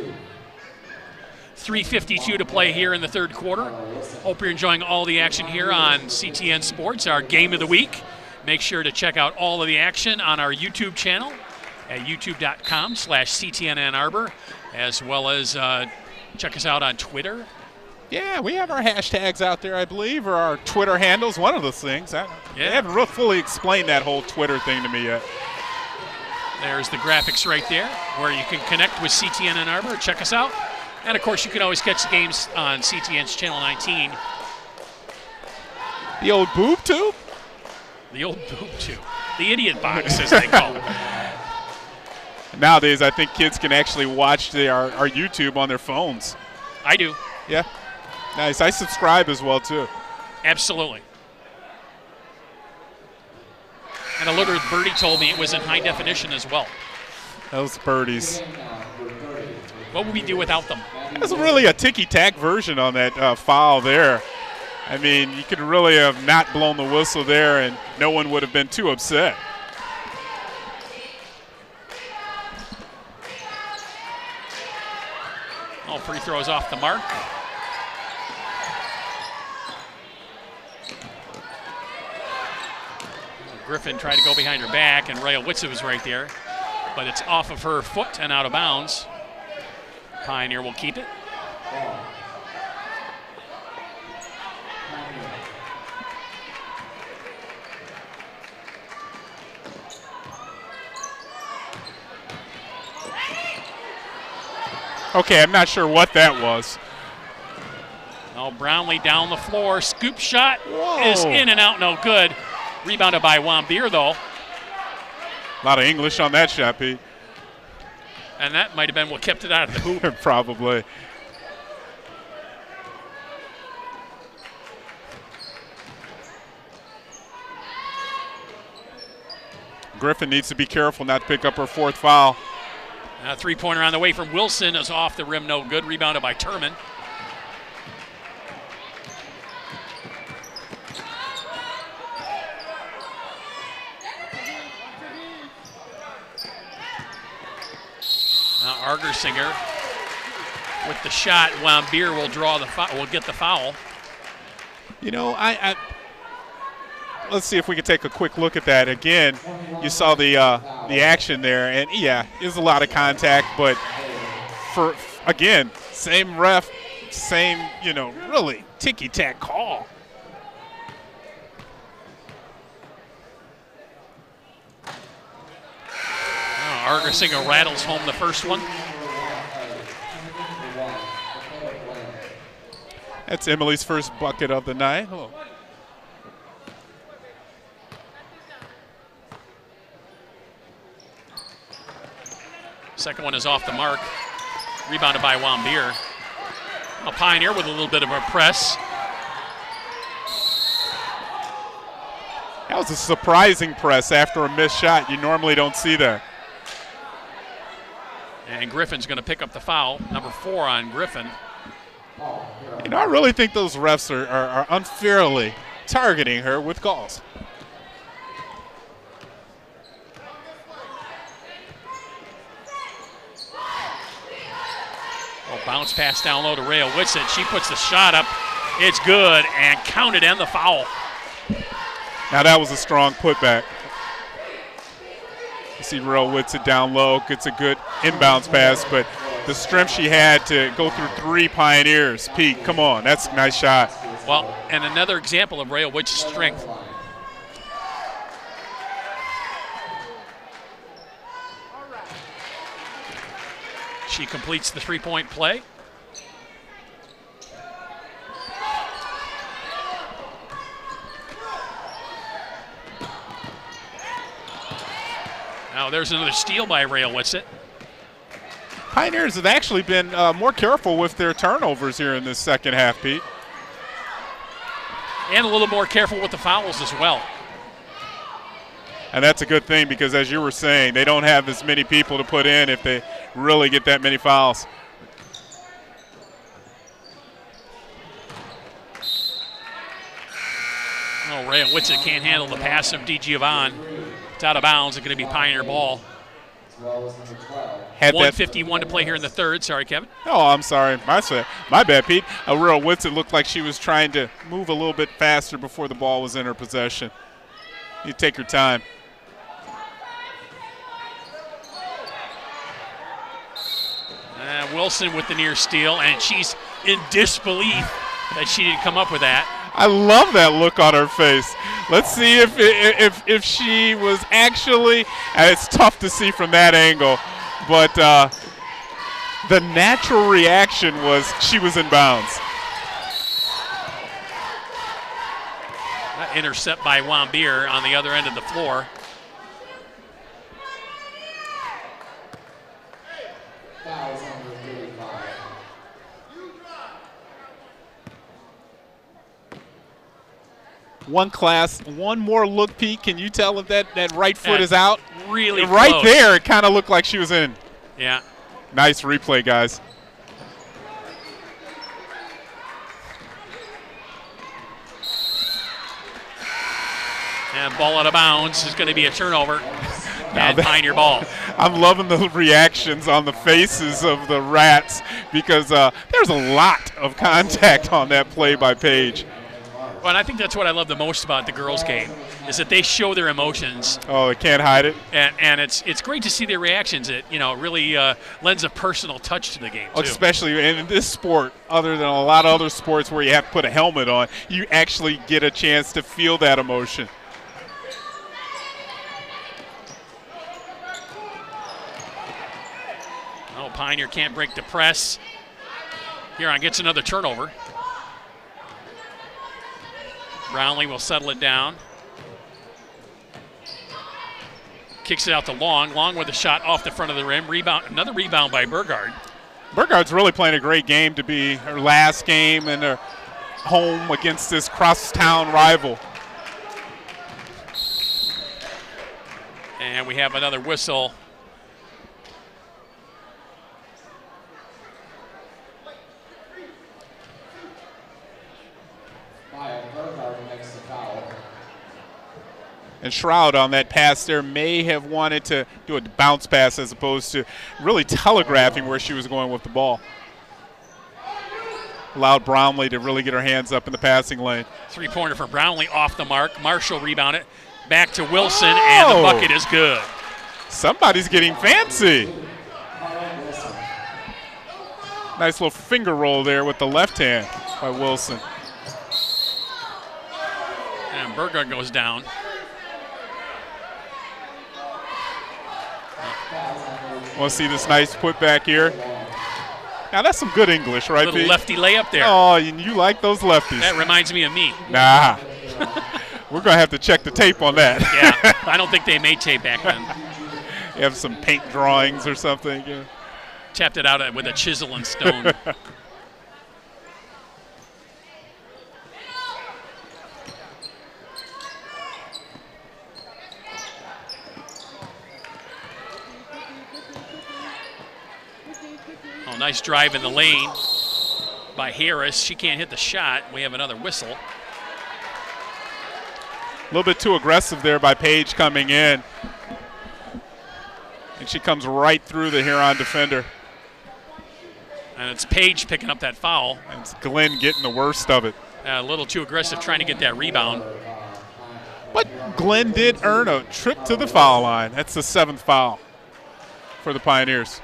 3:52 to play here in the third quarter. Hope you're enjoying all the action here on CTN Sports, our game of the week. Make sure to check out all of the action on our YouTube channel at youtube.com/CTN Ann Arbor, as well as check us out on Twitter. Yeah, we have our hashtags out there, I believe, or our Twitter handles, one of those things. They haven't really fully explained that whole Twitter thing to me yet. There's the graphics right there where you can connect with CTN Ann Arbor. Check us out. And, of course, you can always catch the games on CTN's Channel 19. The old boob tube? The old boob tube. The idiot box, as they call it. Nowadays, I think kids can actually watch our YouTube on their phones. I do. Yeah. Nice. I subscribe as well, too. Absolutely. And a little birdie told me it was in high definition as well. Those birdies. What would we do without them? That's really a ticky-tack version on that foul there. I mean, you could really have not blown the whistle there, and no one would have been too upset. All free throws off the mark. Griffin tried to go behind her back, and Rayo Whitsitt was right there. But it's off of her foot and out of bounds. Pioneer will keep it. Okay, I'm not sure what that was. Oh, Brownlee down the floor. Scoop shot Whoa. is in and out, no good. Rebounded by Wambier, though. A lot of English on that shot, Pete. And that might have been what kept it out of the hoop. Probably. Griffin needs to be careful not to pick up her fourth foul. A three-pointer on the way from Wilson is off the rim, no good. Rebounded by Turman. Now Argersinger with the shot. Wambier will draw the foul. Will get the foul. You know, let's see if we can take a quick look at that again. You saw the action there, and yeah, there's a lot of contact, but for again, same ref, same really ticky-tack call. Argersinger rattles home the first one. That's Emily's first bucket of the night. Oh. Second one is off the mark. Rebounded by Wambier. A Pioneer with a little bit of a press. That was a surprising press after a missed shot. You normally don't see that. And Griffin's going to pick up the foul. Number 4 on Griffin. You know, I really think those refs are unfairly targeting her with calls. Oh, bounce pass down low to Rhea Whitsett. She puts the shot up. It's good and counted and the foul. Now that was a strong putback. You see Rhea Whitsett down low, gets a good inbounds pass, but the strength she had to go through 3 Pioneers. Pete, come on, that's a nice shot. Well, and another example of Rhea Whitsett's strength. She completes the 3-point play. Now there's another steal by Rhea Whitsett. Pioneers have actually been more careful with their turnovers here in this second half, Pete. And a little more careful with the fouls as well. And that's a good thing because, as you were saying, they don't have as many people to put in if they really get that many fouls. Oh, Rhea Whitsett can't handle the pass of DiGiovanni. It's out of bounds. It's going to be Pioneer ball. Had 1:51 to play here in the third. Sorry, Kevin. Oh, I'm sorry. My bad, Pete. Rhea Whitsett looked like she was trying to move a little bit faster before the ball was in her possession. You take your time. Wilson with the near steal, and she's in disbelief that she didn't come up with that. I love that look on her face. Let's see if she was actually, and it's tough to see from that angle, but the natural reaction was she was in bounds. That intercept by Wambier on the other end of the floor. One more look, Pete. Can you tell if that right foot is out? Really right close. there, it kind of looked like she was in. Yeah. Nice replay, guys. And ball out of bounds is going to be a turnover. And Pioneer ball. I'm loving the reactions on the faces of the Rats because there's a lot of contact on that play by Paige. Well, and I think that's what I love the most about the girls' game is that they show their emotions. Oh, they can't hide it. And it's great to see their reactions. It really lends a personal touch to the game too. Especially in this sport, other than a lot of other sports where you have to put a helmet on, you actually get a chance to feel that emotion. Oh, Pioneer can't break the press. Huron gets another turnover. Brownlee will settle it down. Kicks it out to Long. Long with a shot off the front of the rim. Rebound, another rebound by Burgard. Burgard's really playing a great game to be her last game in her home against this crosstown rival. And we have another whistle. And Shroud on that pass there may have wanted to do a bounce pass as opposed to really telegraphing where she was going with the ball. Allowed Brownlee to really get her hands up in the passing lane. Three-pointer for Brownlee off the mark. Marshall rebounded. Back to Wilson, and the bucket is good. Somebody's getting fancy. Nice little finger roll there with the left hand by Wilson. And Burgard goes down. Want to see this nice putback here? Now that's some good English, right, Little Pete? lefty layup there. Oh, you like those lefties. That reminds me of me. Nah. We're going to have to check the tape on that. Yeah, I don't think they made tape back then. You have some paint drawings or something. Yeah. Tapped it out with a chisel and stone. Oh, nice drive in the lane. by Harris. She can't hit the shot. We have another whistle. A little bit too aggressive there by Paige coming in. And she comes right through the Huron defender. And it's Paige picking up that foul. And it's Glenn getting the worst of it. A little too aggressive trying to get that rebound. But Glenn did earn a trip to the foul line. That's the 7th foul for the Pioneers.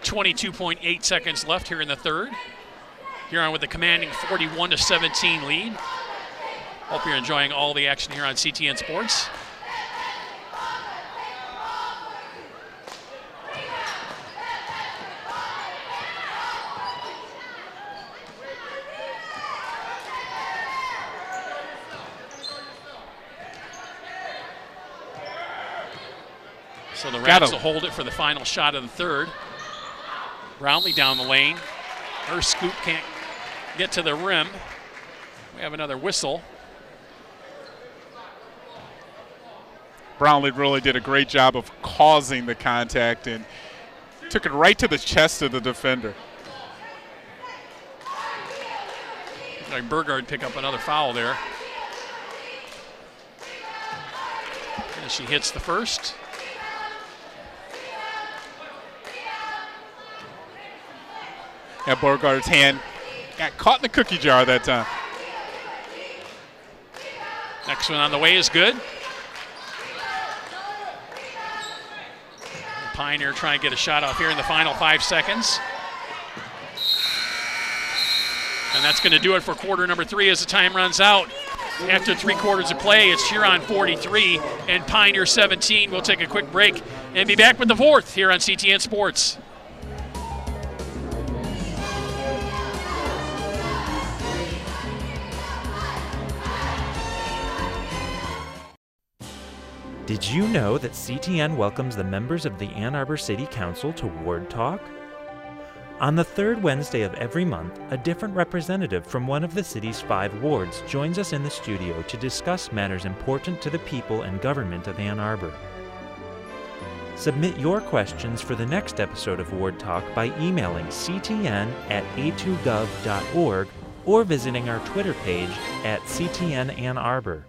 22.8 seconds left here in the third. Huron with a commanding 41-17 lead. Hope you're enjoying all the action here on CTN Sports. So the Rats will hold it for the final shot of the third. Brownlee down the lane. Her scoop can't get to the rim. We have another whistle. Brownlee really did a great job of causing the contact and took it right to the chest of the defender. Like Burgard pick up another foul there. And she hits the first. Yeah, Burgard's hand got caught in the cookie jar that time. Next one on the way is good. Pioneer trying to get a shot off here in the final 5 seconds. And that's going to do it for quarter number 3 as the time runs out. After 3 quarters of play, it's Huron 43 and Pioneer 17. We'll take a quick break and be back with the 4th here on CTN Sports. Did you know that CTN welcomes the members of the Ann Arbor City Council to Ward Talk? On the 3rd Wednesday of every month, a different representative from one of the city's 5 wards joins us in the studio to discuss matters important to the people and government of Ann Arbor. Submit your questions for the next episode of Ward Talk by emailing ctn@a2gov.org or visiting our Twitter page @CTN Ann Arbor.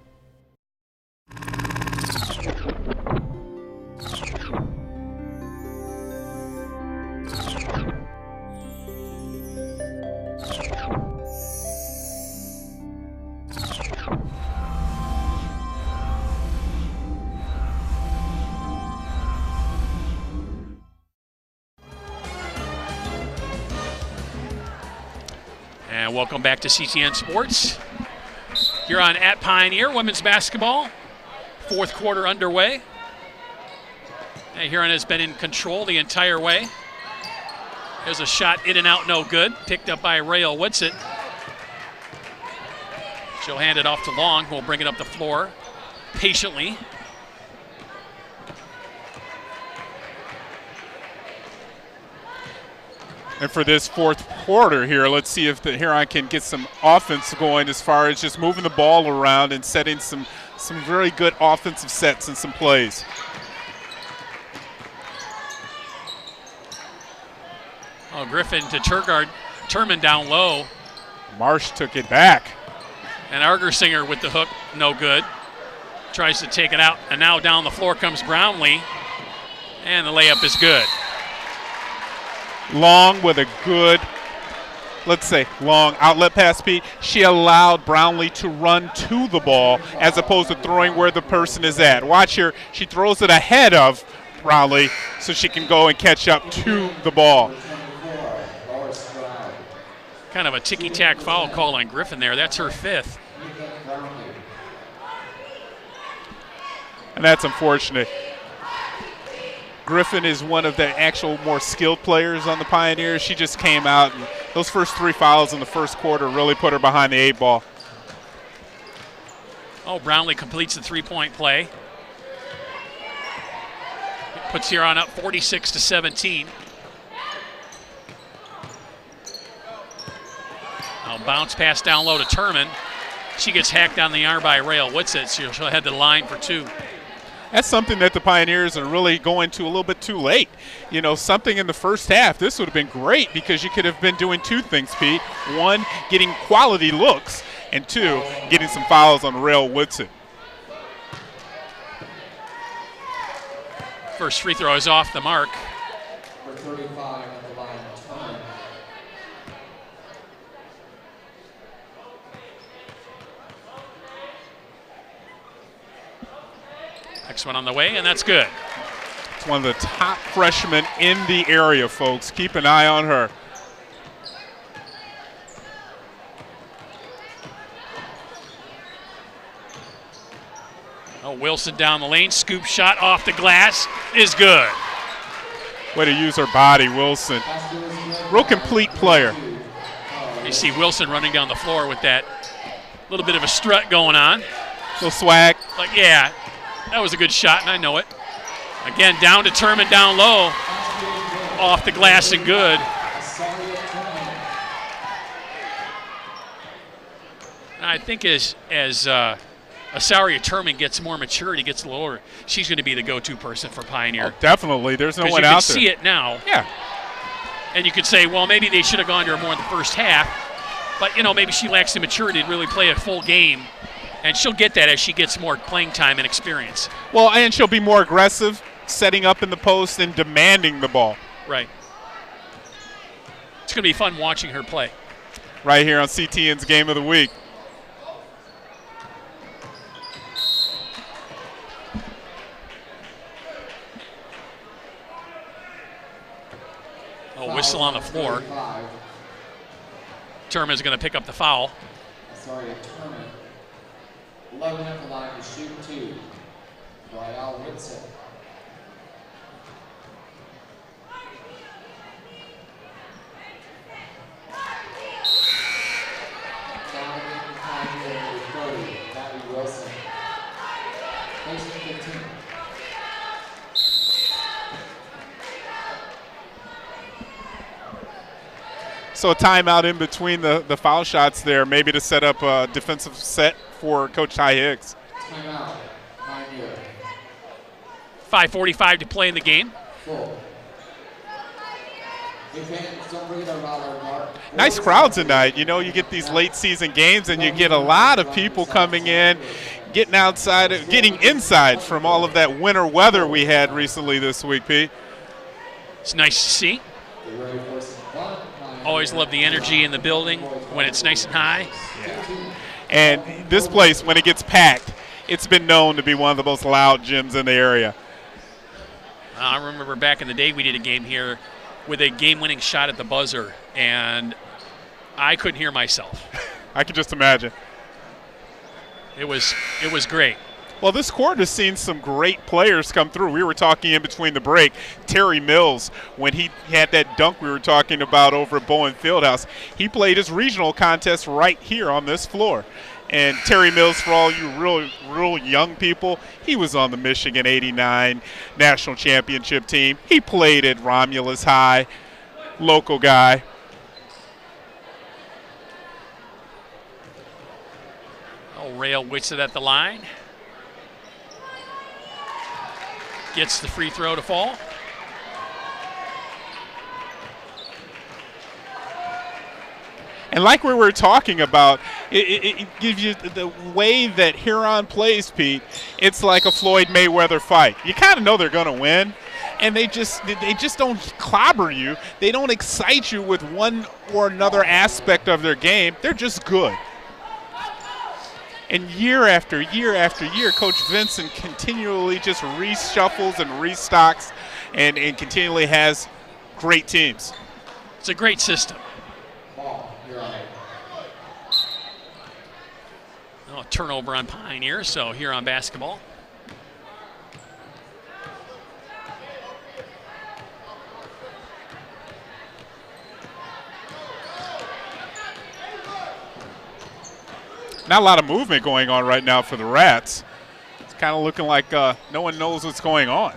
And welcome back to CTN Sports. Huron at Pioneer women's basketball. 4th quarter underway. And Huron has been in control the entire way. There's a shot in and out, no good. Picked up by Rael Whitsitt. She'll hand it off to Long, who will bring it up the floor patiently. And for this 4th quarter here, let's see if the Huron can get some offense going as far as just moving the ball around and setting some very good offensive sets and some plays. Oh, Griffin to Turman down low. Marsh took it back. And Argersinger with the hook, no good. Tries to take it out, and now down the floor comes Brownlee. And the layup is good. Long with a good, let's say, long outlet pass speed. She allowed Brownlee to run to the ball as opposed to throwing where the person is at. Watch here. She throws it ahead of Brownlee so she can go and catch up to the ball. Kind of a ticky-tack foul call on Griffin there. That's her 5th. And that's unfortunate. Griffin is one of the actual more skilled players on the Pioneers. She just came out, and those first 3 fouls in the 1st quarter really put her behind the 8 ball. Oh, Brownlee completes the 3-point play. It puts Huron up 46-17. Now bounce pass down low to Turman. She gets hacked on the arm by Rael Whitsitt, so she'll head to the line for 2. That's something that the Pioneers are really going to a little bit too late. You know, something in the first half, this would have been great because you could have been doing two things, Pete. One, getting quality looks, and two, getting some fouls on Rail Woodson. First free throw is off the mark. For 35 at the line, Turner. Next one on the way, and that's good. It's one of the top freshmen in the area, folks. Keep an eye on her. Oh, Wilson down the lane, scoop shot off the glass is good. Way to use her body, Wilson. Real complete player. You see Wilson running down the floor with that little bit of a strut going on. Little swag. Like, yeah, that was a good shot, and I know it. Again, down determined, down low, off the glass and good. I think as Asaria Turman gets more maturity, gets a little older, she's going to be the go-to person for Pioneer. Oh, definitely. There's no one out there. You can see it now. Yeah. And you could say, well, maybe they should have gone to her more in the first half. But, you know, maybe she lacks the maturity to really play a full game. And she'll get that as she gets more playing time and experience. Well, and she'll be more aggressive, setting up in the post and demanding the ball. Right. It's going to be fun watching her play. Right here on CTN's Game of the Week. Oh, whistle on the floor. Turman's going to pick up the foul. Sorry, Turman. 11 at the line to shoot 2. Royale Woodson. Dominating Pioneer with 30. Maddie Wilson. Placement 15. So a timeout in between the foul shots there, maybe to set up a defensive set for Coach Ty Hicks. Timeout. Pioneer. 5:45 to play in the game. Full. Hey fans, don't forget about our mark. Nice crowd tonight. You know, you get these late season games and you get a lot of people coming in, getting inside from all of that winter weather we had recently this week, Pete. It's nice to see. Always love the energy in the building when it's nice and high. Yeah. And this place, when it gets packed, it's been known to be one of the most loud gyms in the area. I remember back in the day we did a game here with a game-winning shot at the buzzer, and I couldn't hear myself. I can just imagine. It was great. Well, this quarter has seen some great players come through. We were talking in between the break. Terry Mills, when he had that dunk we were talking about over at Bowen Fieldhouse, he played his regional contest right here on this floor. And Terry Mills, for all you real young people, he was on the Michigan '89 national championship team. He played at Romulus High, local guy. Oh, Rail Whitsett at the line. Gets the free throw to fall. And like we were talking about, it gives you the way that Huron plays, Pete. It's like a Floyd Mayweather fight. You kind of know they're going to win, and they just don't clobber you. They don't excite you with one or another aspect of their game. They're just good. And year after year after year, Coach Vincent continually just reshuffles and restocks and continually has great teams. It's a great system. Oh, turnover on Pioneer, so here on basketball. Not a lot of movement going on right now for the Rats. It's kind of looking like no one knows what's going on.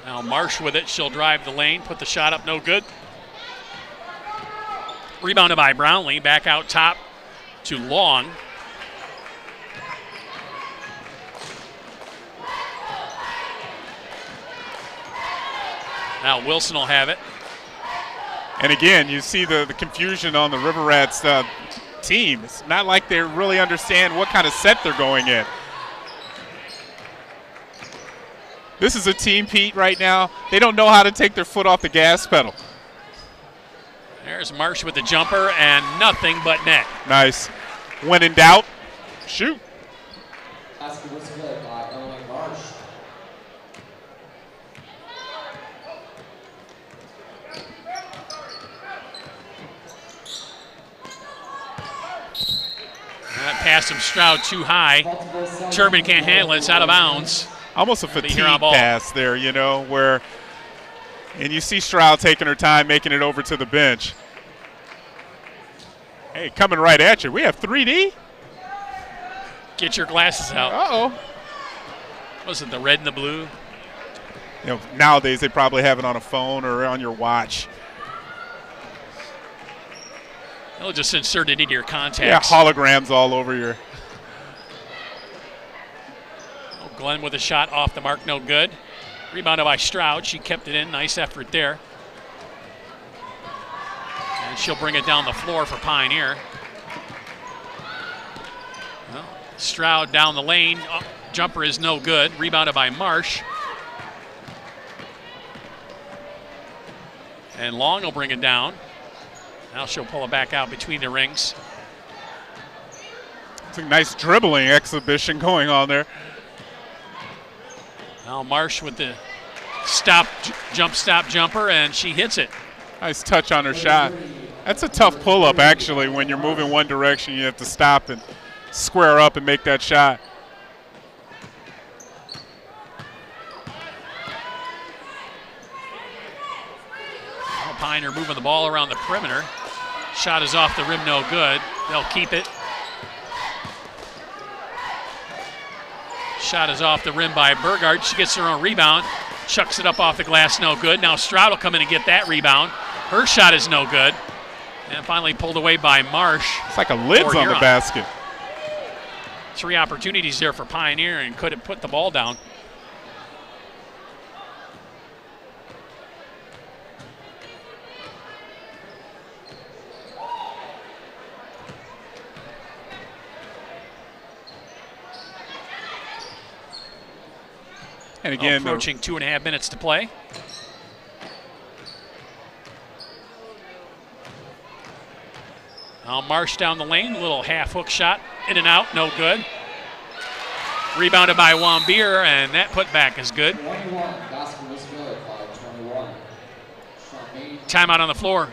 Now Marsh with it. She'll drive the lane, put the shot up, no good. Rebounded by Brownlee, back out top to Long. Now Wilson will have it. And again, you see the confusion on the River Rats team. It's not like they really understand what kind of set they're going in. This is a team, Pete, right now. They don't know how to take their foot off the gas pedal. There's Marsh with the jumper and nothing but net. Nice. When in doubt, shoot. Basket was good by Illinois Marsh. That pass from Stroud too high. Turbin can't handle it. It's out of bounds. Almost a fatigue pass there, you know, where, and you see Stroud taking her time, making it over to the bench. Hey, coming right at you. We have 3D. Get your glasses out. Uh-oh. Was it the red and the blue? You know, nowadays they probably have it on a phone or on your watch. They'll just insert it into your contacts. Yeah, holograms all over your. Oh, Glenn with a shot off the mark, no good. Rebounded by Stroud. She kept it in. Nice effort there. And she'll bring it down the floor for Pioneer. Well, Stroud down the lane. Oh, jumper is no good. Rebounded by Marsh. And Long will bring it down. Now she'll pull it back out between the rings. It's a nice dribbling exhibition going on there. Now Marsh with the jump stop jumper, and she hits it. Nice touch on her shot. That's a tough pull-up, actually. When you're moving one direction, you have to stop and square up and make that shot. Pioneer moving the ball around the perimeter. Shot is off the rim, no good. They'll keep it. Shot is off the rim by Burgard. She gets her own rebound. Chucks it up off the glass, no good. Now Stroud will come in and get that rebound. Her shot is no good. And finally pulled away by Marsh. It's like a lid's on the basket. 3 opportunities there for Pioneer and couldn't put the ball down. And again, approaching 2.5 minutes to play. Now Marsh down the lane, a little half hook shot, in and out, no good. Rebounded by Wambier, and that putback is good. 21, basket was good by 21. Timeout on the floor.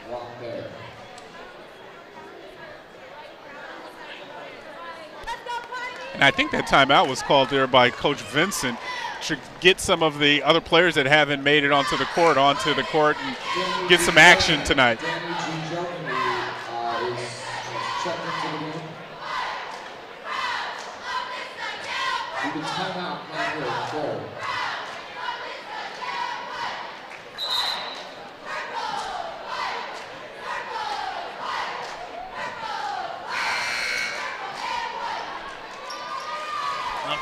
And I think that timeout was called there by Coach Vincent to get some of the other players that haven't made it onto the court and get some action tonight.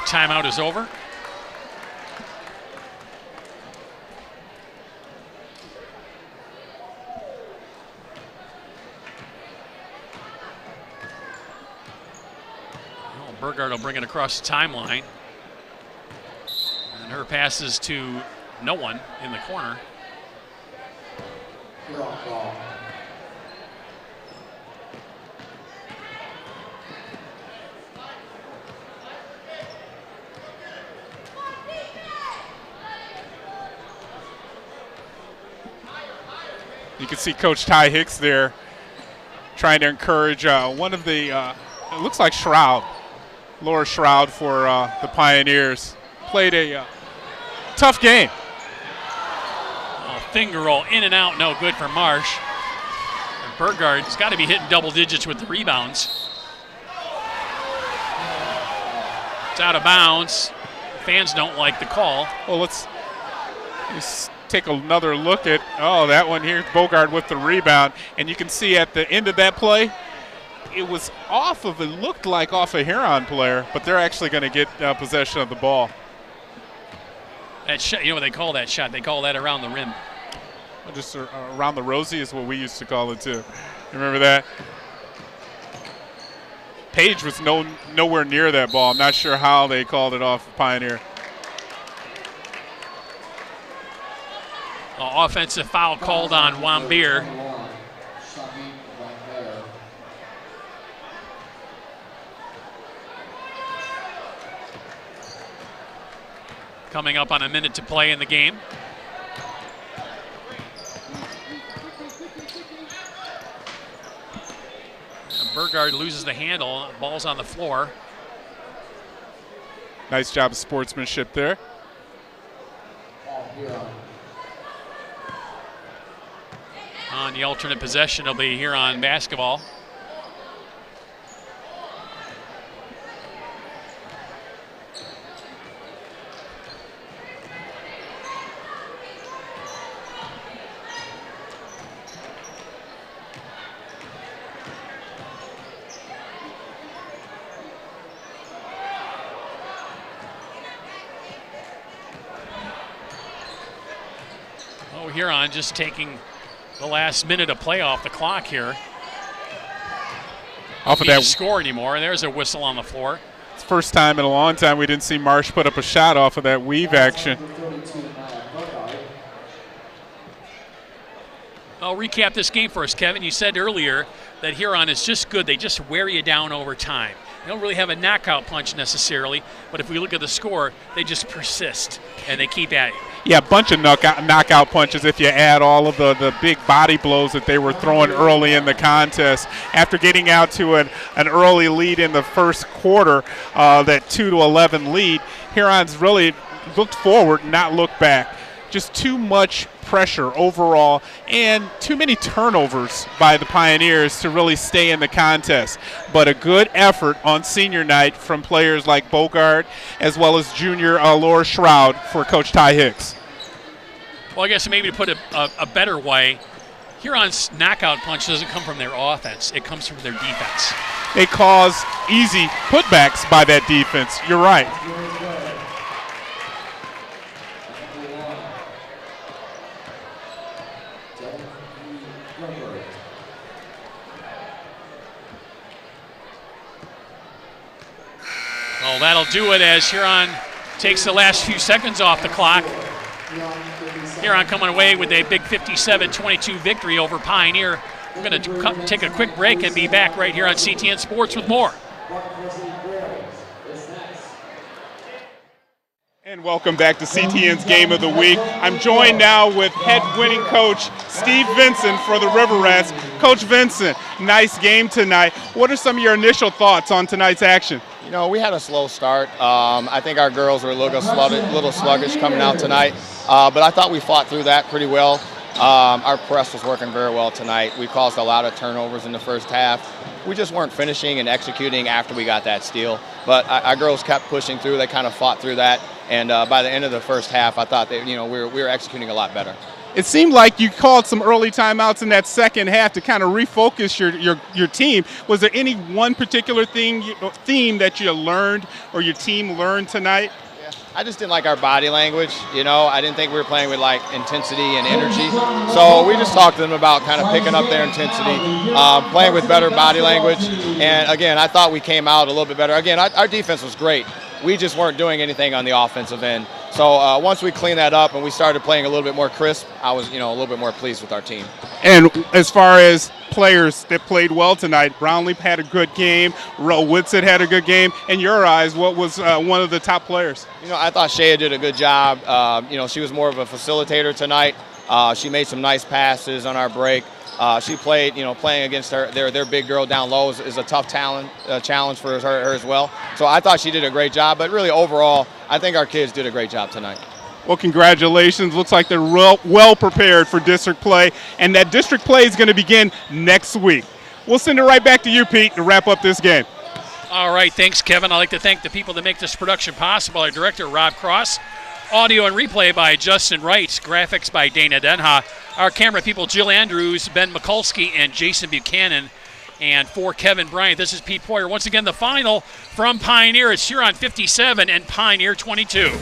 Timeout is over. Burgard will bring it across the timeline. And her passes to no one in the corner. Huron ball. You can see Coach Ty Hicks there trying to encourage one of the, it looks like Shroud, Laura Shroud for the Pioneers. Played a tough game. Oh, finger roll in and out, no good for Marsh. And Burgard's got to be hitting double digits with the rebounds. It's out of bounds. Fans don't like the call. Well, let's take another look at, that one here, Bogard with the rebound. And you can see at the end of that play, it was it looked like off a Huron player, but they're actually going to get possession of the ball. That shot, you know what they call that shot? They call that around the rim. Just around the rosy is what we used to call it too. You remember that? Page was nowhere near that ball. I'm not sure how they called it off Pioneer. Offensive foul called on Wambeer. Coming up on a minute to play in the game. Burgard loses the handle. Ball's on the floor. Nice job of sportsmanship there. On the alternate possession, it'll be Huron basketball. Huron just taking the last minute of play off the clock here. Off of that score anymore. There's a whistle on the floor. It's the first time in a long time we didn't see Marsh put up a shot off of that weave action. I'll recap this game for us, Kevin. You said earlier that Huron is just good. They just wear you down over time. They don't really have a knockout punch necessarily, but if we look at the score, they just persist and they keep at you. Yeah, a bunch of knockout punches if you add all of the big body blows that they were throwing early in the contest. After getting out to an early lead in the first quarter, that 2-11 lead, Huron's really looked forward, not looked back. Just too much pressure overall and too many turnovers by the Pioneers to really stay in the contest. But a good effort on senior night from players like Bogart as well as junior Laura Shroud for Coach Ty Hicks. Well, I guess maybe to put it a better way, Huron's knockout punch doesn't come from their offense. It comes from their defense. They cause easy putbacks by that defense. You're right. Well, that'll do it as Huron takes the last few seconds off the clock. Huron coming away with a big 57-22 victory over Pioneer. We're going to take a quick break and be back right here on CTN Sports with more. And welcome back to CTN's Game of the Week. I'm joined now with head winning coach Steve Vincent for the River Rats. Coach Vincent, nice game tonight. What are some of your initial thoughts on tonight's action? You know, we had a slow start. I think our girls were a little sluggish coming out tonight, but I thought we fought through that pretty well. Our press was working very well tonight. We caused a lot of turnovers in the first half. We just weren't finishing and executing after we got that steal. But our girls kept pushing through. They kind of fought through that. And by the end of the first half, I thought that we were executing a lot better. It seemed like you called some early timeouts in that second half to kind of refocus your team. Was there any one particular theme that you learned or your team learned tonight? Yeah, I just didn't like our body language. I didn't think we were playing with like intensity and energy. So we just talked to them about kind of picking up their intensity, playing with better body language. And again, I thought we came out a little bit better. Again, our defense was great. We just weren't doing anything on the offensive end. So once we cleaned that up and we started playing a little bit more crisp, I was, a little bit more pleased with our team. And as far as players that played well tonight, Brownlee had a good game, Whitsitt had a good game. In your eyes, what was one of the top players? I thought Shea did a good job. She was more of a facilitator tonight. She made some nice passes on our break. She played, playing against their big girl down low is a tough challenge for her as well. So I thought she did a great job, but really overall, I think our kids did a great job tonight. Well, congratulations. Looks like they're well prepared for district play, and that district play is going to begin next week. We'll send it right back to you, Pete, to wrap up this game. All right, thanks, Kevin. I'd like to thank the people that make this production possible. Our director, Rob Cross. Audio and replay by Justin Wright. Graphics by Dana Denha. Our camera people, Jill Andrews, Ben Mikulski, and Jason Buchanan. And for Kevin Bryant, this is Pete Poyer. Once again, the final from Pioneer. It's Huron 57 and Pioneer 22.